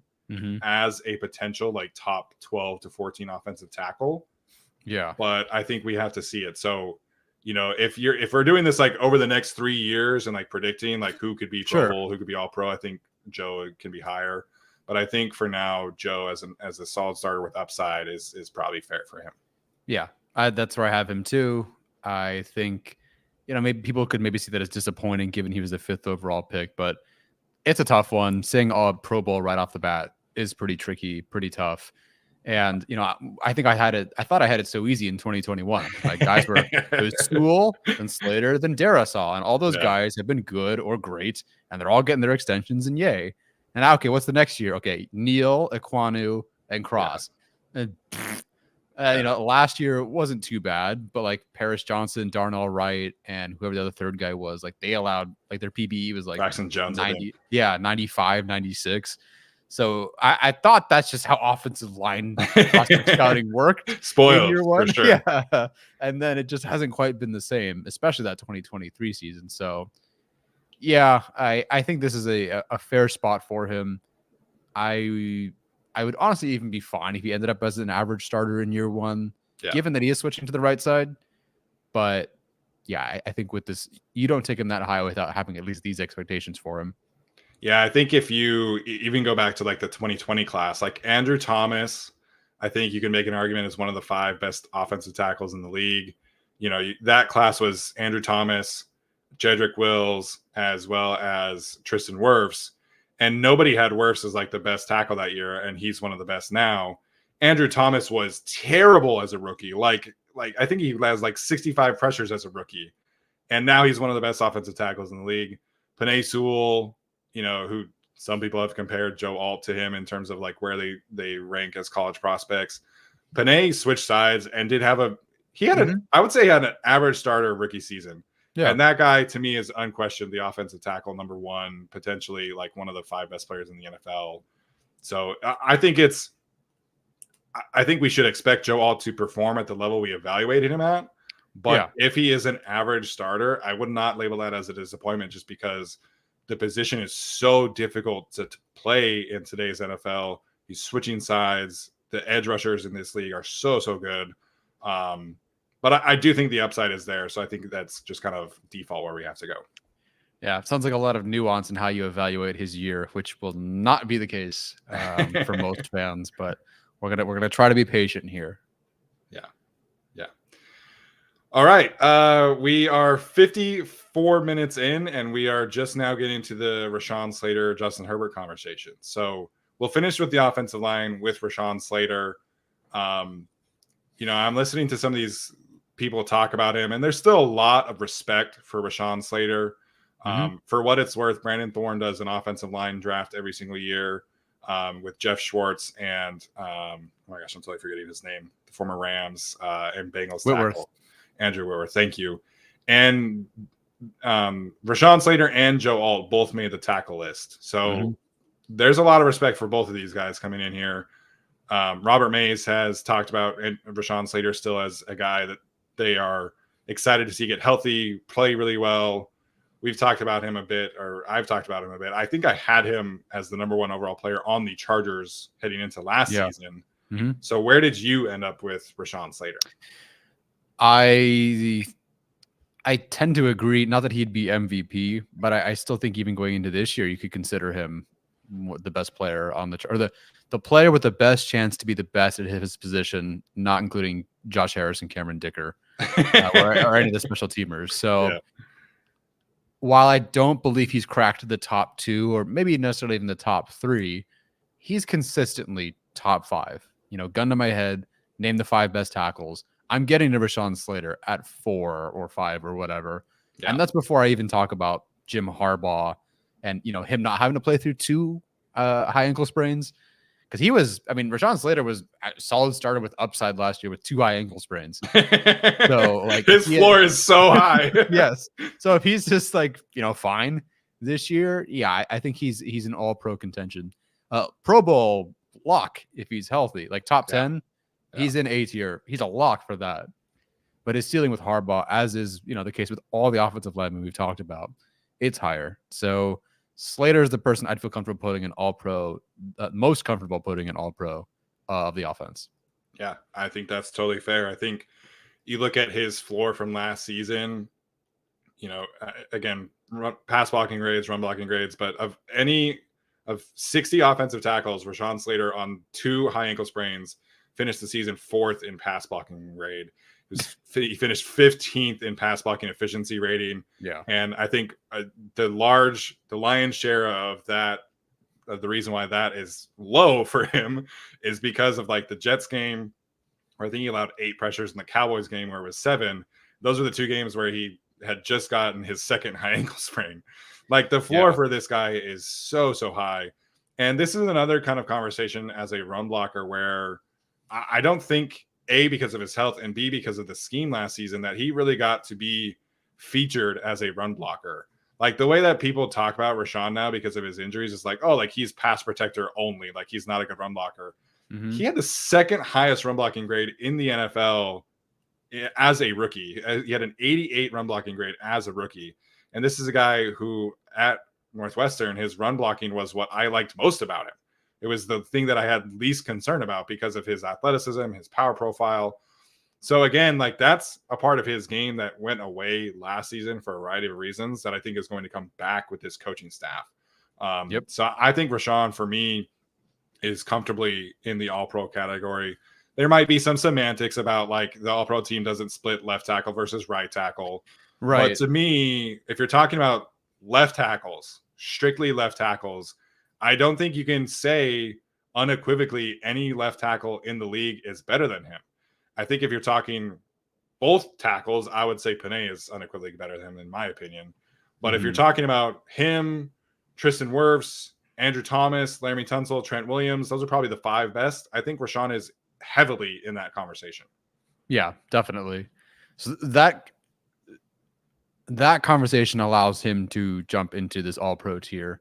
as a potential like top 12 to 14 offensive tackle. Yeah. But I think we have to see it. So, if we're doing this like over the next 3 years and like predicting like who could be Pro Bowl, who could be All Pro, I think Joe can be higher. But I think for now, Joe as a solid starter with upside is probably fair for him. Yeah, that's where I have him too. I think, maybe people could maybe see that as disappointing given he was the 5th overall pick, but it's a tough one. Saying Pro Bowl right off the bat is pretty tricky, pretty tough. And, I think I thought I had it so easy in 2021. Like, guys were, it was Sewell, then Slater, then Darrisaw, and all those guys have been good or great, and they're all getting their extensions, and yay. And okay, what's the next year? Okay, Neal, Ekwonu, and Cross. And, last year wasn't too bad, but like Paris Johnson, Darnell Wright, and whoever the other third guy was, like they allowed, like their PBE was like Braxton Jones, 90, 95, 96. So I thought that's just how offensive line prospect scouting worked. Spoiled, year one. For sure. Yeah. And then it just hasn't quite been the same, especially that 2023 season. So, yeah, I think this is a fair spot for him. I would honestly even be fine if he ended up as an average starter in year one, given that he is switching to the right side. But, yeah, I think with this, you don't take him that high without having at least these expectations for him. Yeah, I think if you even go back to like the 2020 class, like Andrew Thomas, I think you can make an argument as one of the 5 best offensive tackles in the league. That class was Andrew Thomas, Jedrick Wills, as well as Tristan Wirfs. And nobody had Wirfs as like the best tackle that year, and he's one of the best now. Andrew Thomas was terrible as a rookie. Like I think he has like 65 pressures as a rookie. And now he's one of the best offensive tackles in the league. Penei Sewell, who some people have compared Joe Alt to him in terms of like where they rank as college prospects. Penei switched sides and did have I would say he had an average starter rookie season. Yeah. And that guy to me is unquestioned the offensive tackle number 1, potentially like one of the 5 best players in the NFL. So I think we should expect Joe Alt to perform at the level we evaluated him at. But if he is an average starter, I would not label that as a disappointment just because the position is so difficult to play in today's NFL. He's switching sides. The edge rushers in this league are so good. But I do think the upside is there. So I think that's just kind of default where we have to go. Yeah, it sounds like a lot of nuance in how you evaluate his year, which will not be the case for most fans. But we're gonna try to be patient here. Yeah. All right. We are 54 minutes in, and we are just now getting to the Rashawn Slater, Justin Herbert conversation. So we'll finish with the offensive line with Rashawn Slater. I'm listening to some of these people talk about him, and there's still a lot of respect for Rashawn Slater. For what it's worth, Brandon Thorne does an offensive line draft every single year with Jeff Schwartz and, oh my gosh, I'm totally forgetting his name, the former Rams and Bengals tackle. Andrew Whitworth, thank you. And Rashawn Slater and Joe Alt both made the tackle list. So there's a lot of respect for both of these guys coming in here. Robert Mays has talked about Rashawn Slater still as a guy that they are excited to see get healthy, play really well. we've talked about him a bit, or I've talked about him a bit. I think I had him as the number 1 overall player on the Chargers heading into last season. Mm-hmm. So where did you end up with Rashawn Slater? I tend to agree. Not that he'd be MVP, but I still think even going into this year, you could consider him the best player on or the player with the best chance to be the best at his position, not including Josh Harris and Cameron Dicker or any of the special teamers. So while I don't believe he's cracked the top 2 or maybe necessarily even the top 3, he's consistently top 5. Gun to my head, name the 5 best tackles. I'm getting to Rashawn Slater at 4 or 5 or whatever. Yeah. And that's before I even talk about Jim Harbaugh and, him not having to play through 2 high ankle sprains. Because Rashawn Slater was a solid starter with upside last year with 2 high ankle sprains. So his floor is so high. Yes. So if he's just fine this year, yeah, I think he's an all-pro contention. Pro Bowl lock if he's healthy, top 10. He's in A tier. He's a lock for that. But his ceiling with Harbaugh, as is the case with all the offensive linemen we've talked about, it's higher. So Slater is the person I'd feel comfortable putting an all-pro, most comfortable putting an all-pro of the offense. Yeah, I think that's totally fair. I think you look at his floor from last season, again, pass blocking grades, run blocking grades, but of 60 offensive tackles, Rashawn Slater on 2 high ankle sprains finished the season 4th in pass blocking grade. He finished 15th in pass blocking efficiency rating. Yeah. And I think the lion's share of that, the reason why that is low for him is because of the Jets game, where I think he allowed 8 pressures, in the Cowboys game where it was 7. Those are the 2 games where he had just gotten his 2nd high ankle sprain. The floor for this guy is so high. And this is another kind of conversation as a run blocker where I don't think, A, because of his health, and B, because of the scheme last season, that he really got to be featured as a run blocker. The way that people talk about Rashawn now because of his injuries is he's pass protector only. He's not a good run blocker. Mm-hmm. He had the 2nd highest run blocking grade in the NFL as a rookie. He had an 88 run blocking grade as a rookie. And this is a guy who at Northwestern, his run blocking was what I liked most about him. It was the thing that I had least concern about because of his athleticism, his power profile. So again, that's a part of his game that went away last season for a variety of reasons that I think is going to come back with this coaching staff. So I think Rashawn, for me, is comfortably in the all-pro category. There might be some semantics about the all-pro team doesn't split left tackle versus right tackle. Right. But to me, if you're talking about left tackles, strictly left tackles, I don't think you can say unequivocally any left tackle in the league is better than him. I think if you're talking both tackles, I would say Panay is unequivocally better than him, in my opinion. But if you're talking about him, Tristan Wirfs, Andrew Thomas, Laramie Tunsil, Trent Williams, those are probably the 5 best. I think Rashawn is heavily in that conversation. Yeah, definitely. So that conversation allows him to jump into this all-pro tier.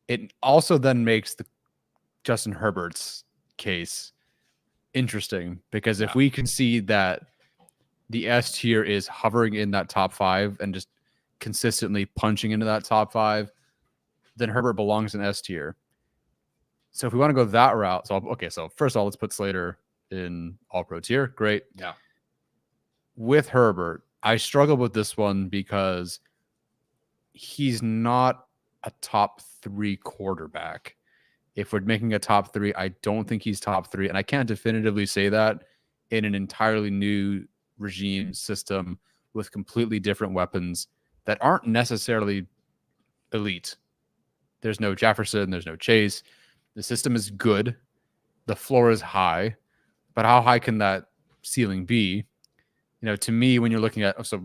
It also then makes the Justin Herbert's case interesting because if we can see that the S tier is hovering in that top 5 and just consistently punching into that top 5, then Herbert belongs in S tier. So if we want to go that route, so first of all, let's put Slater in all-pro tier. Great. Yeah. With Herbert, I struggle with this one because he's not a top 3 quarterback. If we're making a top 3, I don't think he's top 3. And I can't definitively say that in an entirely new regime system with completely different weapons that aren't necessarily elite. There's no Jefferson. There's no Chase. The system is good. The floor is high. But how high can that ceiling be? To me, when you're looking at, so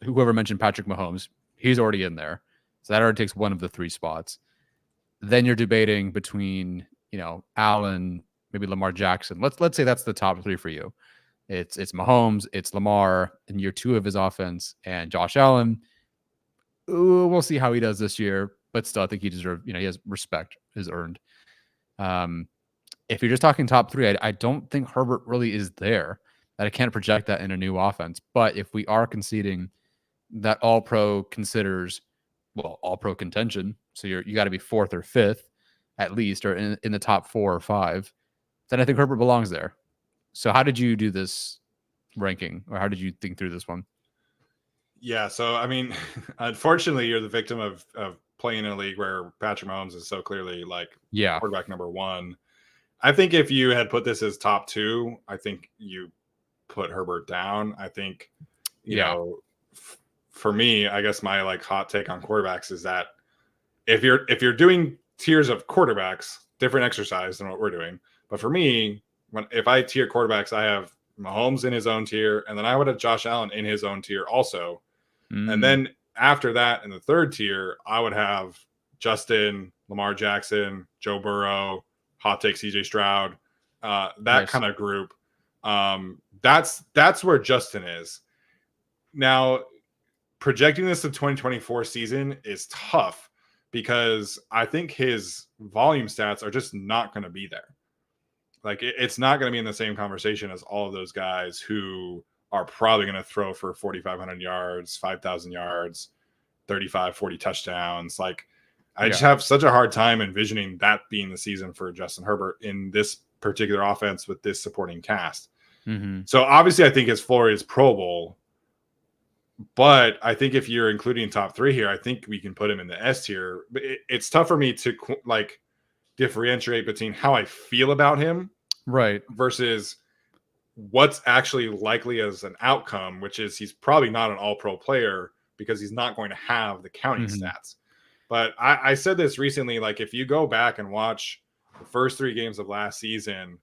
whoever mentioned Patrick Mahomes, he's already in there. So that already takes one of the 3 spots. Then you're debating between, Allen, maybe Lamar Jackson. Let's say that's the top 3 for you. It's Mahomes, it's Lamar in year 2 of his offense, and Josh Allen. Ooh, we'll see how he does this year, but still, I think he deserves. He has respect is earned. If you're just talking top 3, I don't think Herbert really is there. That I can't project that in a new offense. But if we are conceding that All-Pro considers all pro contention. So you got to be 4th or 5th at least, or in the top 4 or 5. Then I think Herbert belongs there. So how did you do this ranking, or how did you think through this one? Yeah, so I mean, unfortunately, you're the victim of playing in a league where Patrick Mahomes is so clearly like quarterback number 1. I think if you had put this as top 2, I think you put Herbert down. I think, you know, for me, I guess my like hot take on quarterbacks is that if you're doing tiers of quarterbacks, different exercise than what we're doing. But for me, if I tier quarterbacks, I have Mahomes in his own tier, and then I would have Josh Allen in his own tier also. And then after that, in the 3rd tier, I would have Justin, Lamar Jackson, Joe Burrow, hot take CJ Stroud, that kind of group. That's where Justin is. Now, projecting this to 2024 season is tough because I think his volume stats are just not going to be there. Like it's not going to be in the same conversation as all of those guys who are probably going to throw for 4,500 yards, 5,000 yards, 35, 40 touchdowns. Like I just have such a hard time envisioning that being the season for Justin Herbert in this particular offense with this supporting cast. So obviously I think his floor is Pro Bowl, but I think if you're including top 3 here, I think we can put him in the S tier. But it's tough for me to like differentiate between how I feel about him versus what's actually likely as an outcome, which is he's probably not an all-pro player because he's not going to have the counting stats. But I said this recently, like if you go back and watch the first 3 games of last season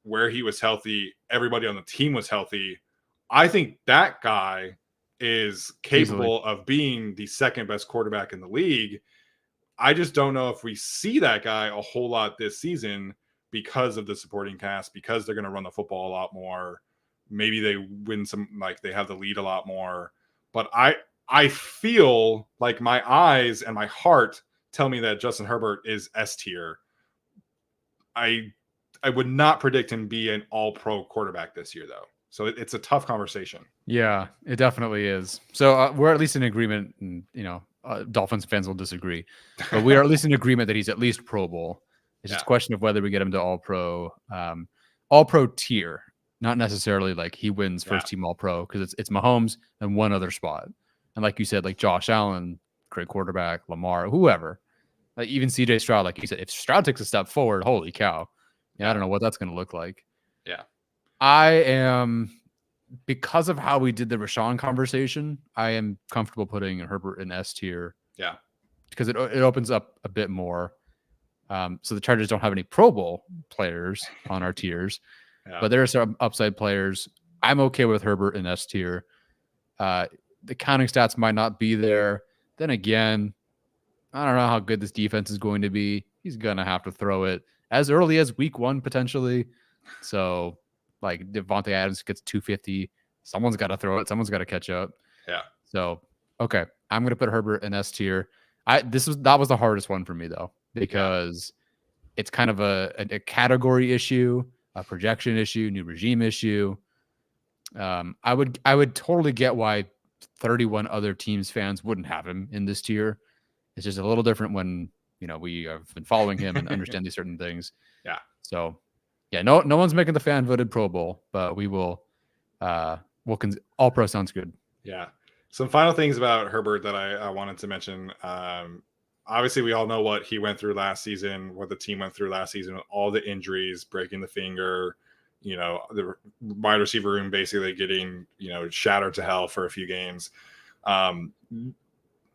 where he was healthy, everybody on the team was healthy, I think that guy is capable of being the 2nd best quarterback in the league. I just don't know if we see that guy a whole lot this season because of the supporting cast, because they're going to run the football a lot more. Maybe they win some, like they have the lead a lot more. But I feel like my eyes and my heart tell me that Justin Herbert is S tier. I would not predict him be an all-pro quarterback this year, though. So it's a tough conversation. Yeah, it definitely is. So we're at least in agreement, and Dolphins fans will disagree, but we are at least in agreement that he's at least Pro Bowl. It's just a question of whether we get him to all-pro tier, not necessarily like he wins first team all-pro, because it's Mahomes and one other spot. And like you said, like Josh Allen, great quarterback, Lamar, whoever, like even CJ Stroud, like you said, if Stroud takes a step forward, holy cow. I don't know what that's going to look like. Yeah. I am, because of how we did the Rashawn conversation, I am comfortable putting Herbert in S tier. Yeah. Because it opens up a bit more. So the Chargers don't have any Pro Bowl players on our tiers, but there are some upside players. I'm okay with Herbert in S tier. The counting stats might not be there. Then again, I don't know how good this defense is going to be. He's going to have to throw it as early as week 1, potentially. So, like, Devontae Adams gets 250. Someone's got to throw it. Someone's got to catch up. Yeah. So, okay. I'm going to put Herbert in S tier. That was the hardest one for me, though, because it's kind of a category issue, a projection issue, new regime issue. I would totally get why 31 other teams fans wouldn't have him in this tier. It's just a little different when we have been following him and understand these certain things. Yeah. So no one's making the fan voted Pro Bowl, but we will. All pro sounds good. Yeah. Some final things about Herbert that I wanted to mention. Obviously, we all know what he went through last season, what the team went through last season, with all the injuries, breaking the finger, the wide receiver room basically getting, shattered to hell for a few games.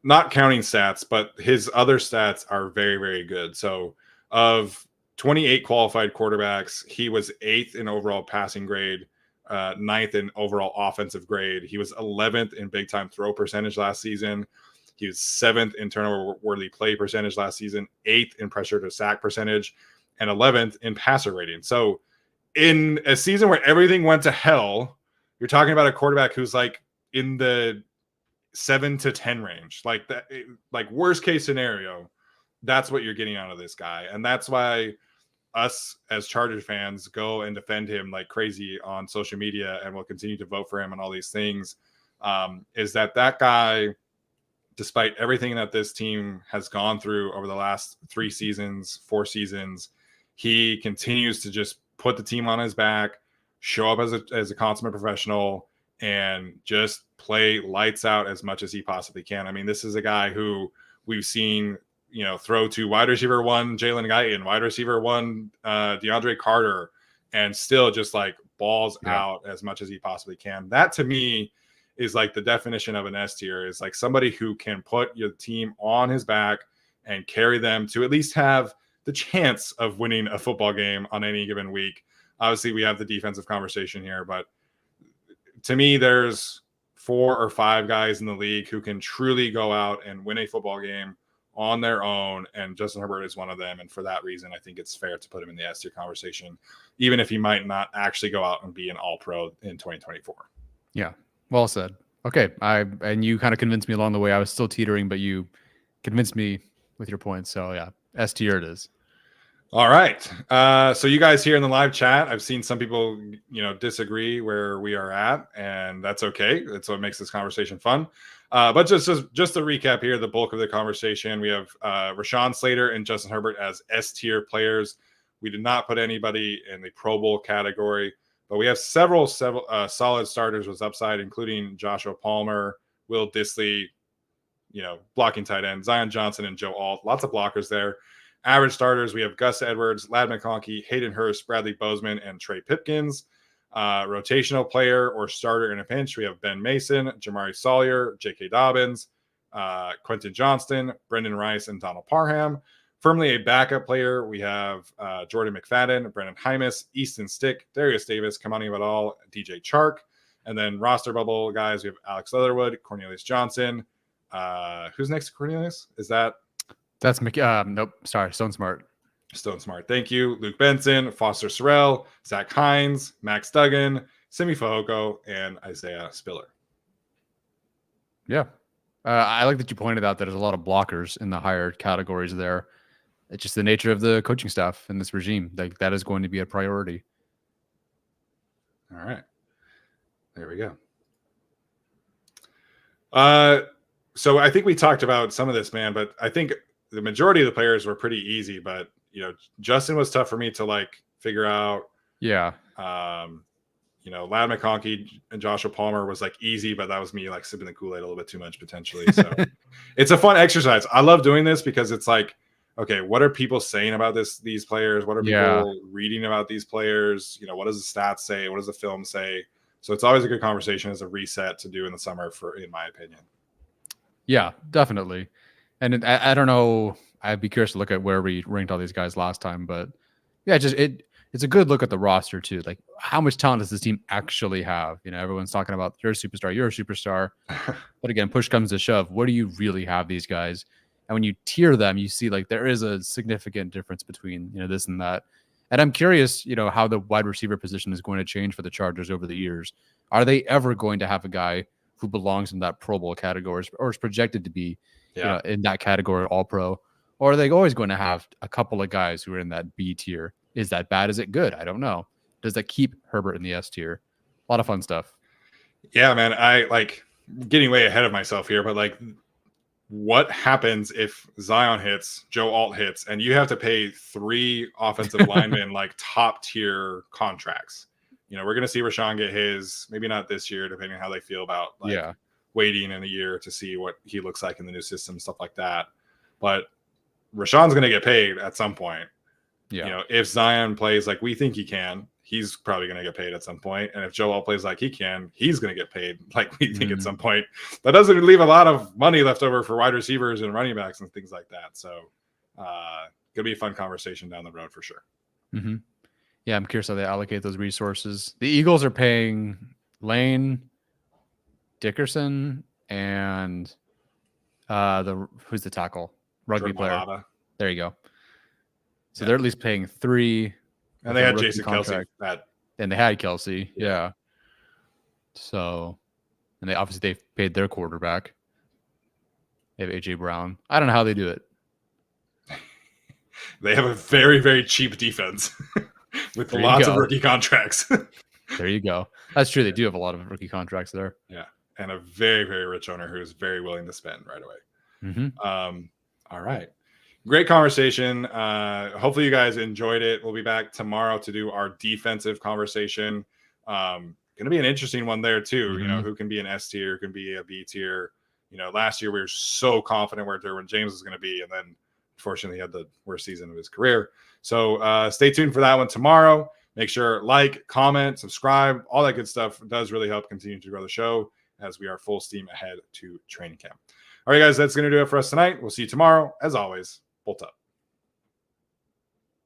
Not counting stats, but his other stats are very, very good. So of 28 qualified quarterbacks, he was 8th in overall passing grade, 9th in overall offensive grade. He was 11th in big time throw percentage last season. He was 7th in turnover-worthy play percentage last season, 8th in pressure to sack percentage, and 11th in passer rating. So in a season where everything went to hell, you're talking about a quarterback who's like in the 7 to 10 range, like that, like worst case scenario. That's what you're getting out of this guy. And that's why us as Chargers fans go and defend him like crazy on social media, and will continue to vote for him and all these things. Is that guy despite everything that this team has gone through over the last 4 seasons, he continues to just put the team on his back, show up as a consummate professional, and just play lights out as much as he possibly can. I mean, this is a guy who we've seen, throw to wide receiver 1 Jalen Guyton, wide receiver 1 DeAndre Carter, and still just like balls out as much as he possibly can. That to me is like the definition of an S tier, is like somebody who can put your team on his back and carry them to at least have the chance of winning a football game on any given week. Obviously, we have the defensive conversation here, but to me, there's 4 or 5 guys in the league who can truly go out and win a football game on their own, and Justin Herbert is one of them. And for that reason, I think it's fair to put him in the S tier conversation, even if he might not actually go out and be an all-pro in 2024. Yeah, well said. Okay, and you kind of convinced me along the way. I was still teetering, but you convinced me with your points. So yeah, S tier it is. All right. So you guys here in the live chat, I've seen some people, disagree where we are at, and that's okay. That's what makes this conversation fun. But just to recap here, the bulk of the conversation, we have Rashawn Slater and Justin Herbert as S tier players. We did not put anybody in the Pro Bowl category, but we have several solid starters with upside, including Joshua Palmer, Will Dissly, blocking tight end, Zion Johnson, and Joe Alt. Lots of blockers there. Average starters, we have Gus Edwards, Ladd McConkey, Hayden Hurst, Bradley Bozeman, and Trey Pipkins. Rotational player or starter in a pinch, we have Ben Mason, Jamari Sawyer, J.K. Dobbins, Quentin Johnston, Brendan Rice, and Donald Parham. Firmly a backup player, we have Jordan McFadden, Brendan Hymus, Easton Stick, Darius Davis, Kamani Vidal, DJ Chark. And then roster bubble guys, we have Alex Leatherwood, Cornelius Johnson. Who's next to Cornelius? That's nope. Sorry, Stone Smart. Thank you. Luke Benson, Foster Sorrell, Zach Hines, Max Duggan, Simi Fehoko, and Isaiah Spiller. Yeah. I like that you pointed out that there's a lot of blockers in the higher categories there. It's just the nature of the coaching staff in this regime. Like, that is going to be a priority. All right. There we go. So I think we talked about some of this, man, but I think the majority of the players were pretty easy, but Justin was tough for me to figure out. Yeah. Ladd McConkey and Joshua Palmer was easy, but that was me sipping the Kool-Aid a little bit too much potentially. So it's a fun exercise. I love doing this because it's okay, what are people saying about these players? What are people reading about these players? What does the stats say? What does the film say? So it's always a good conversation as a reset to do in the summer, in my opinion. Yeah, definitely. And I don't know. I'd be curious to look at where we ranked all these guys last time, but yeah, it's a good look at the roster too. Like, how much talent does this team actually have? Everyone's talking about you're a superstar. But again, push comes to shove. What do you really have these guys? And when you tier them, you see there is a significant difference between this and that. And I'm curious, how the wide receiver position is going to change for the Chargers over the years. Are they ever going to have a guy who belongs in that Pro Bowl category or is projected to be in that category, all pro? Or are they always going to have a couple of guys who are in that B tier? Is that bad? Is it good? I don't know. Does that keep Herbert in the S tier? A lot of fun stuff. Yeah, man. I getting way ahead of myself here, but what happens if Zion hits, Joe Alt hits, and you have to pay 3 offensive linemen top tier contracts? We're going to see Rashawn get his, maybe not this year, depending on how they feel about waiting in a year to see what he looks like in the new system, stuff like that. But Rashawn's going to get paid at some point. Yeah. If Zion plays like we think he can, he's probably going to get paid at some point. And if Joe Alt plays like he can, he's going to get paid like we think at some point. That doesn't leave a lot of money left over for wide receivers and running backs and things like that. So going to be a fun conversation down the road for sure. Mm-hmm. Yeah, I'm curious how they allocate those resources. The Eagles are paying Lane, Dickerson, and who's the tackle? Rugby player. Malata. There you go. So they're at least paying 3. And they had Jason Kelce. And they had Kelce. Yeah. So, and they've paid their quarterback. They have AJ Brown. I don't know how they do it. They have a very, very cheap defense with lots of rookie contracts. There you go. That's true. They do have a lot of rookie contracts there. Yeah. And a very, very rich owner who is very willing to spend right away. All right. Great conversation. Hopefully you guys enjoyed it. We'll be back tomorrow to do our defensive conversation. Going to be an interesting one there too. You know, who can be an S tier, who can be a B tier. You know, last year we were so confident where Derwin James was going to be, and then unfortunately he had the worst season of his career. So stay tuned for that one tomorrow. Make sure like, comment, subscribe, all that good stuff. It does really help continue to grow the show as we are full steam ahead to training camp. All right, guys, that's going to do it for us tonight. We'll see you tomorrow. As always, bolt up.